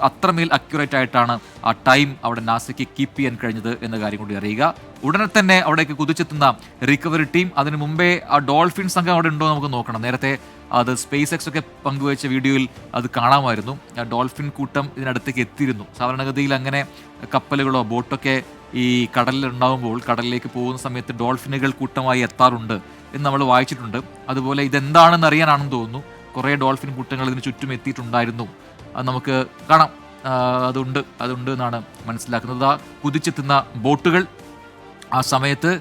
അത്രമേൽ അക്യുറേറ്റ് ആയിട്ടാണ് ആ ടൈം അവിടെ നാസയ്ക്ക് കീപ്പ് ചെയ്യാൻ കഴിഞ്ഞത് എന്ന കാര്യം കൂടി അറിയുക. ഉടനെ തന്നെ അവിടേക്ക് കുതിച്ചെത്തുന്ന റിക്കവറി ടീം, അതിനു മുമ്പേ ആ ഡോൾഫിൻ സംഘം അവിടെ ഉണ്ടോ നമുക്ക് നോക്കണം. നേരത്തെ അത് സ്പേസ് എക്സ് ഒക്കെ പങ്കുവച്ച വീഡിയോയിൽ അത് കാണാമായിരുന്നു. ആ ഡോൾഫിൻ കൂട്ടം ഇതിനടുത്തേക്ക് എത്തിയിരുന്നു. സാധാരണഗതിയിൽ അങ്ങനെ കപ്പലുകളോ ബോട്ടൊക്കെ ഈ കടലിൽ ഉണ്ടാകുമ്പോൾ, കടലിലേക്ക് പോകുന്ന സമയത്ത് ഡോൾഫിനുകൾ കൂട്ടമായി എത്താറുണ്ട് എന്ന് നമ്മൾ വായിച്ചിട്ടുണ്ട്. അതുപോലെ ഇതെന്താണെന്ന് അറിയാനാണെന്ന് തോന്നുന്നു കുറേ ഡോൾഫിൻ കൂട്ടങ്ങൾ ഇതിന് ചുറ്റും എത്തിയിട്ടുണ്ടായിരുന്നു. അത് നമുക്ക് കാണാം. അതുണ്ട് എന്നാണ് മനസ്സിലാക്കുന്നത്. ആ കുതിച്ചെത്തുന്ന ബോട്ടുകൾ, ആ സമയത്ത്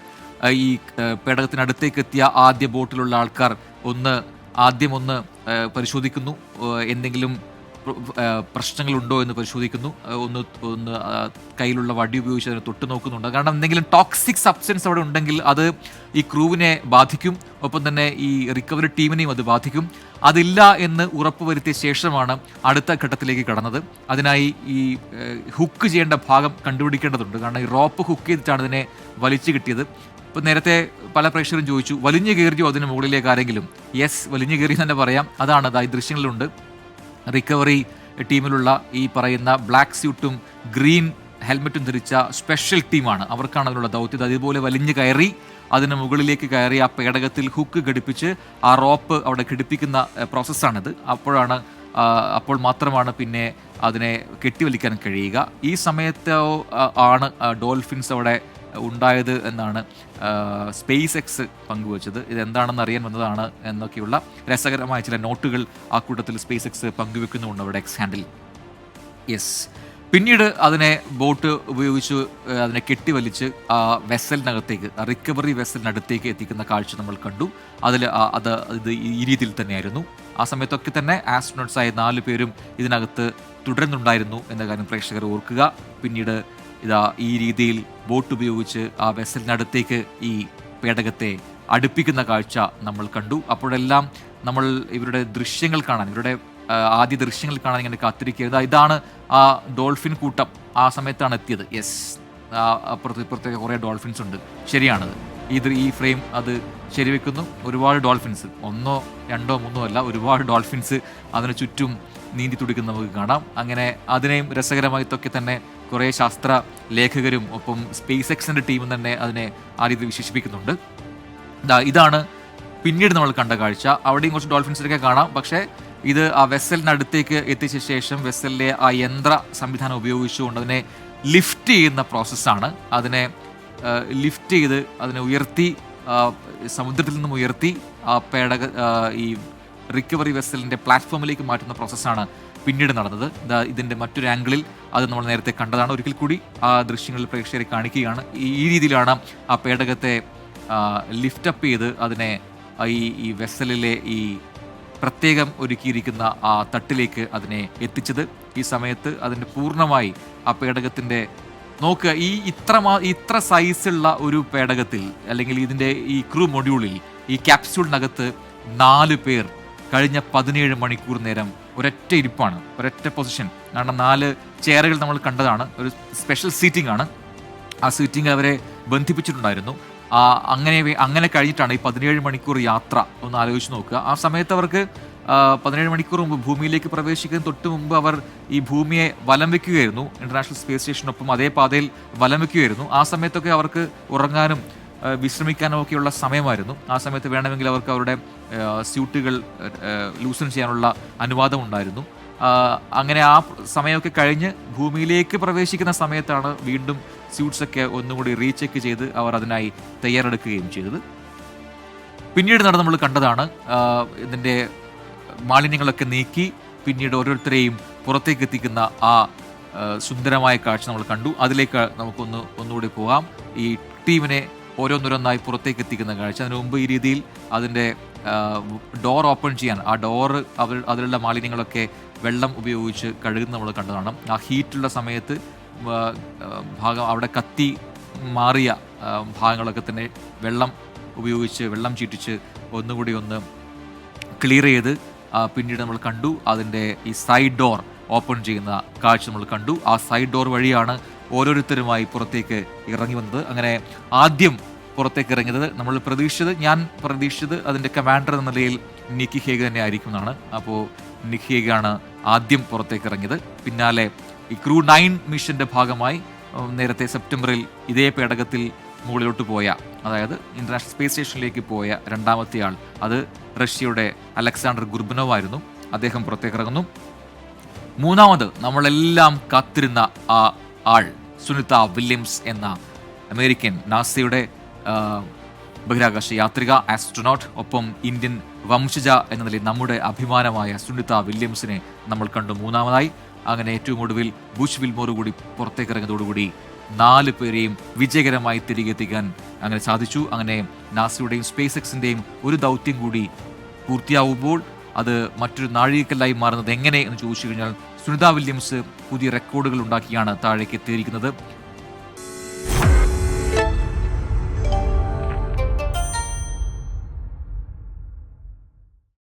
ഈ പേടകത്തിനടുത്തേക്ക് എത്തിയ ആദ്യ ബോട്ടിലുള്ള ആൾക്കാർ ആദ്യം പരിശോധിക്കുന്നു, എന്തെങ്കിലും പ്രശ്നങ്ങളുണ്ടോ എന്ന് പരിശോധിക്കുന്നു. ഒന്ന് കയ്യിലുള്ള വടി ഉപയോഗിച്ച് അതിനെ തൊട്ട് നോക്കുന്നുണ്ട്. കാരണം എന്തെങ്കിലും ടോക്സിക് സബ്സ്റ്റൻസ് അവിടെ ഉണ്ടെങ്കിൽ അത് ഈ ക്രൂവിനെ ബാധിക്കും, ഒപ്പം തന്നെ ഈ റിക്കവറി ടീമിനെയും അത് ബാധിക്കും. അതില്ല എന്ന് ഉറപ്പുവരുത്തിയ ശേഷമാണ് അടുത്ത ഘട്ടത്തിലേക്ക് കടന്നത്. അതിനായി ഈ ഹുക്ക് ചെയ്യേണ്ട ഭാഗം കണ്ടുപിടിക്കേണ്ടതുണ്ട്. കാരണം ഈ റോപ്പ് ഹുക്ക് ചെയ്തിട്ടാണ് ഇതിനെ വലിച്ചു കിട്ടിയത്. ഇപ്പം നേരത്തെ പല പ്രേക്ഷകരും ചോദിച്ചു, വലിഞ്ഞു കയറിയോ അതിന് മുകളിലേക്ക് ആരെങ്കിലും? യെസ്, വലിഞ്ഞു കയറി തന്നെ പറയാം. അതാണ് ഈ ദൃശ്യങ്ങളിലുണ്ട്. റിക്കവറി ടീമിലുള്ള ഈ പറയുന്ന ബ്ലാക്ക് സ്യൂട്ടും ഗ്രീൻ ഹെൽമെറ്റും ധരിച്ച സ്പെഷ്യൽ ടീമാണ്. അവർക്കാണ് അതിനുള്ള ദൗത്യം. അതുപോലെ വലിഞ്ഞു കയറി അതിന് മുകളിലേക്ക് കയറി ആ പേടകത്തിൽ ഹുക്ക് ഘടിപ്പിച്ച് ആ റോപ്പ് അവിടെ ഘടിപ്പിക്കുന്ന പ്രോസസ്സാണിത്. അപ്പോൾ മാത്രമാണ് പിന്നെ അതിനെ കെട്ടിവലിക്കാൻ കഴിയുക. ഈ സമയത്ത് ആണ് ഡോൾഫിൻസ് അവിടെ ഉണ്ടായത് എന്നാണ് സ്പേസ് എക്സ് പങ്കുവച്ചത്. ഇതെന്താണെന്ന് അറിയാൻ വന്നതാണ് എന്നൊക്കെയുള്ള രസകരമായ ചില നോട്ടുകൾ ആ കൂട്ടത്തിൽ സ്പേസ് എക്സ് പങ്കുവെക്കുന്നുണ്ട് അവിടെ എക്സ് ഹാൻഡിൽ. യെസ്, പിന്നീട് അതിനെ ബോട്ട് ഉപയോഗിച്ച് അതിനെ കെട്ടിവലിച്ച് ആ വെസലിനകത്തേക്ക്, റിക്കവറി വെസലിനടുത്തേക്ക് എത്തിക്കുന്ന കാഴ്ച നമ്മൾ കണ്ടു. ഇത് ഈ രീതിയിൽ തന്നെയായിരുന്നു. ആ സമയത്തൊക്കെ തന്നെ ആസ്ട്രോനട്സായ 4 പേരും ഇതിനകത്ത് തുടരുന്നുണ്ടായിരുന്നു എന്ന കാര്യം പ്രേക്ഷകർ ഓർക്കുക. പിന്നീട് ഈ രീതിയിൽ ബോട്ട് ഉപയോഗിച്ച് ആ വെസലിനടുത്തേക്ക് ഈ പേടകത്തെ അടുപ്പിക്കുന്ന കാഴ്ച നമ്മൾ കണ്ടു. അപ്പോഴെല്ലാം നമ്മൾ ഇവരുടെ ദൃശ്യങ്ങൾ കാണാൻ, ഇവരുടെ ആദ്യ ദൃശ്യങ്ങൾ കാണാൻ ഇങ്ങനെ കാത്തിരിക്കുക. ഇതാണ് ആ ഡോൾഫിൻ കൂട്ടം ആ സമയത്താണ് എത്തിയത്. യെസ്, അപ്പുറത്തേക്ക് കുറേ ഡോൾഫിൻസ് ഉണ്ട്. ശരിയാണത്. ഈ ഫ്രെയിം അത് ശരിവെക്കുന്നു. ഒരുപാട് ഡോൾഫിൻസ്, 1, 2, 3 അല്ല, ഒരുപാട് ഡോൾഫിൻസ് അതിന് ചുറ്റും നീന്തി തുടിക്കുന്ന നമുക്ക് കാണാം. അങ്ങനെ അതിനെയും രസകരമായിട്ടൊക്കെ തന്നെ കുറേ ശാസ്ത്ര ലേഖകരും ഒപ്പം സ്പേസ് എക്സിൻ്റെ ടീമും തന്നെ അതിനെ ആ രീതിയിൽ വിശേഷിപ്പിക്കുന്നുണ്ട്. ഇതാണ് പിന്നീട് നമ്മൾ കണ്ട കാഴ്ച. അവിടെയും കുറച്ച് ഡോൾഫിൻസിനൊക്കെ കാണാം. പക്ഷേ ഇത് ആ വെസലിനടുത്തേക്ക് എത്തിച്ച ശേഷം വെസലിലെ ആ യന്ത്ര സംവിധാനം ഉപയോഗിച്ചുകൊണ്ട് അതിനെ ലിഫ്റ്റ് ചെയ്യുന്ന പ്രോസസ്സാണ്. അതിനെ ലിഫ്റ്റ് ചെയ്ത് അതിനെ ഉയർത്തി, സമുദ്രത്തിൽ നിന്നും ഉയർത്തി ഈ റിക്കവറി വെസലിൻ്റെ പ്ലാറ്റ്ഫോമിലേക്ക് മാറ്റുന്ന പ്രോസസ്സാണ് പിന്നീട് നടന്നത്. ഇതിൻ്റെ മറ്റൊരു ആംഗിളിൽ അത് നമ്മൾ നേരത്തെ കണ്ടതാണ്. ഒരിക്കൽ കൂടി ആ ദൃശ്യങ്ങളിൽ പ്രേക്ഷകരെ കാണിക്കുകയാണ്. ഈ രീതിയിലാണ് ആ പേടകത്തെ ലിഫ്റ്റപ്പ് ചെയ്ത് അതിനെ ഈ വെസലിലെ ഈ പ്രത്യേകം ഒരുക്കിയിരിക്കുന്ന ആ തട്ടിലേക്ക് അതിനെ എത്തിച്ചത്. ഈ സമയത്ത് അതിൻ്റെ പൂർണ്ണമായി ആ പേടകത്തിൻ്റെ നോക്കുക, ഇത്ര സൈസുള്ള ഒരു പേടകത്തിൽ, അല്ലെങ്കിൽ ഇതിൻ്റെ ഈ ക്രൂ മൊഡ്യൂളിൽ, ഈ ക്യാപ്സ്യൂളിനകത്ത് 4 പേർ കഴിഞ്ഞ 17 മണിക്കൂർ നേരം ഒരൊറ്റ ഇരിപ്പാണ്, ഒരൊറ്റ പൊസിഷൻ. കാരണം 4 ചെയറുകൾ നമ്മൾ കണ്ടതാണ്. ഒരു സ്പെഷ്യൽ സീറ്റിംഗ് ആണ്. ആ സീറ്റിംഗ് അവരെ ബന്ധിപ്പിച്ചിട്ടുണ്ടായിരുന്നു. അങ്ങനെ കഴിഞ്ഞിട്ടാണ് ഈ 17 മണിക്കൂർ യാത്ര. ഒന്ന് ആലോചിച്ച് നോക്കുക. ആ സമയത്ത് അവർക്ക് 17 മണിക്കൂർ മുമ്പ് ഭൂമിയിലേക്ക് പ്രവേശിക്കുന്നതിന് തൊട്ട് മുമ്പ് അവർ ഈ ഭൂമിയെ വലം വയ്ക്കുകയായിരുന്നു. ഇന്റർനാഷണൽ സ്പേസ് സ്റ്റേഷനൊപ്പം അതേ പാതയിൽ വലം വയ്ക്കുകയായിരുന്നു. ആ സമയത്തൊക്കെ അവർക്ക് ഉറങ്ങാനും വിശ്രമിക്കാനും ഒക്കെയുള്ള സമയമായിരുന്നു. ആ സമയത്ത് വേണമെങ്കിൽ അവർക്ക് അവരുടെ സ്യൂട്ടുകൾ ലൂസൺ ചെയ്യാനുള്ള അനുവാദം ഉണ്ടായിരുന്നു. അങ്ങനെ ആ സമയമൊക്കെ കഴിഞ്ഞ് ഭൂമിയിലേക്ക് പ്രവേശിക്കുന്ന സമയത്താണ് വീണ്ടും സ്യൂട്ട്സൊക്കെ ഒന്നുകൂടി റീചെക്ക് ചെയ്ത് അവർ അതിനായി തയ്യാറെടുക്കുകയും ചെയ്തത്. പിന്നീട് നമ്മൾ കണ്ടതാണ് ഇതിൻ്റെ മാലിന്യങ്ങളൊക്കെ നീക്കി പിന്നീട് ഓരോരുത്തരെയും പുറത്തേക്ക് എത്തിക്കുന്ന ആ സുന്ദരമായ കാഴ്ച നമ്മൾ കണ്ടു. അതിലേക്ക് ഒന്നുകൂടി പോകാം. ഈ ടീമിനെ ഓരോന്നോരോന്നായി പുറത്തേക്ക് എത്തിക്കുന്ന കാഴ്ച. അതിനു മുമ്പ് ഈ രീതിയിൽ അതിൻ്റെ ഡോർ ഓപ്പൺ ചെയ്യാൻ, ആ ഡോറ് അതിലുള്ള മാലിന്യങ്ങളൊക്കെ വെള്ളം ഉപയോഗിച്ച് കഴുകുന്ന നമ്മൾ കണ്ടതാണ്. ആ ഹീറ്റുള്ള സമയത്ത് അവിടെ കത്തി മാറിയ ഭാഗങ്ങളൊക്കെ തന്നെ വെള്ളം ഉപയോഗിച്ച് വെള്ളം ചീറ്റിച്ച് ഒന്നുകൂടി ഒന്ന് ക്ലിയർ ചെയ്ത് പിന്നീട് നമ്മൾ കണ്ടു. അതിൻ്റെ ഈ സൈഡ് ഡോർ ഓപ്പൺ ചെയ്യുന്ന കാഴ്ച നമ്മൾ കണ്ടു. ആ സൈഡ് ഡോർ വഴിയാണ് ഓരോരുത്തരുമായി പുറത്തേക്ക് ഇറങ്ങി വന്നത്. അങ്ങനെ ആദ്യം പുറത്തേക്ക് ഇറങ്ങിയത് ഞാൻ പ്രതീക്ഷിച്ചത് അതിൻ്റെ കമാൻഡർ എന്ന നിലയിൽ നിക്കി ഹേഗ് തന്നെ ആയിരിക്കും എന്നാണ്. അപ്പോൾ നിക്കി ഹേഗാണ് ആദ്യം പുറത്തേക്ക് ഇറങ്ങിയത്. പിന്നാലെ ഈ ക്രൂ 9 മിഷന്റെ ഭാഗമായി നേരത്തെ സെപ്റ്റംബറിൽ ഇതേ പേടകത്തിൽ മുകളിലോട്ട് പോയ, അതായത് ഇന്റർനാഷണൽ സ്പേസ് സ്റ്റേഷനിലേക്ക് പോയ രണ്ടാമത്തെ ആൾ, അത് റഷ്യയുടെ അലക്സാണ്ടർ ഗുർബനോവ് ആയിരുന്നു. അദ്ദേഹം പുറത്തേക്ക് ഇറങ്ങുന്നു. മൂന്നാമത് നമ്മളെല്ലാം കാത്തിരുന്ന ആ ആൾ സുനിത വില്യംസ് എന്ന അമേരിക്കൻ നാസയുടെ ബഹിരാകാശ യാത്രിക, ആസ്ട്രോനോട്ട്, ഒപ്പം ഇന്ത്യൻ വംശജ എന്ന നിലയിൽ നമ്മുടെ അഭിമാനമായ സുനിത വില്യംസിനെ നമ്മൾ കണ്ടു മൂന്നാമതായി. അങ്ങനെ ഏറ്റവും ഒടുവിൽ ബുഷ് വിൽമോർ കൂടി പുറത്തേക്ക് ഇറങ്ങിയതോടുകൂടി 4 പേരെയും വിജയകരമായി തിരികെ എത്തിക്കാൻ അങ്ങനെ സാധിച്ചു. അങ്ങനെ നാസയുടെയും സ്പേസ് എക്സിൻ്റെയും ഒരു ദൗത്യം കൂടി പൂർത്തിയാവുമ്പോൾ അത് മറ്റൊരു നാഴികക്കല്ലായി മാറുന്നത് എങ്ങനെ എന്ന് ചോദിച്ചു കഴിഞ്ഞാൽ സുനിത വില്യംസ് പുതിയ റെക്കോർഡുകൾ ഉണ്ടാക്കിയാണ് താഴേക്ക് എത്തിയിരിക്കുന്നത്.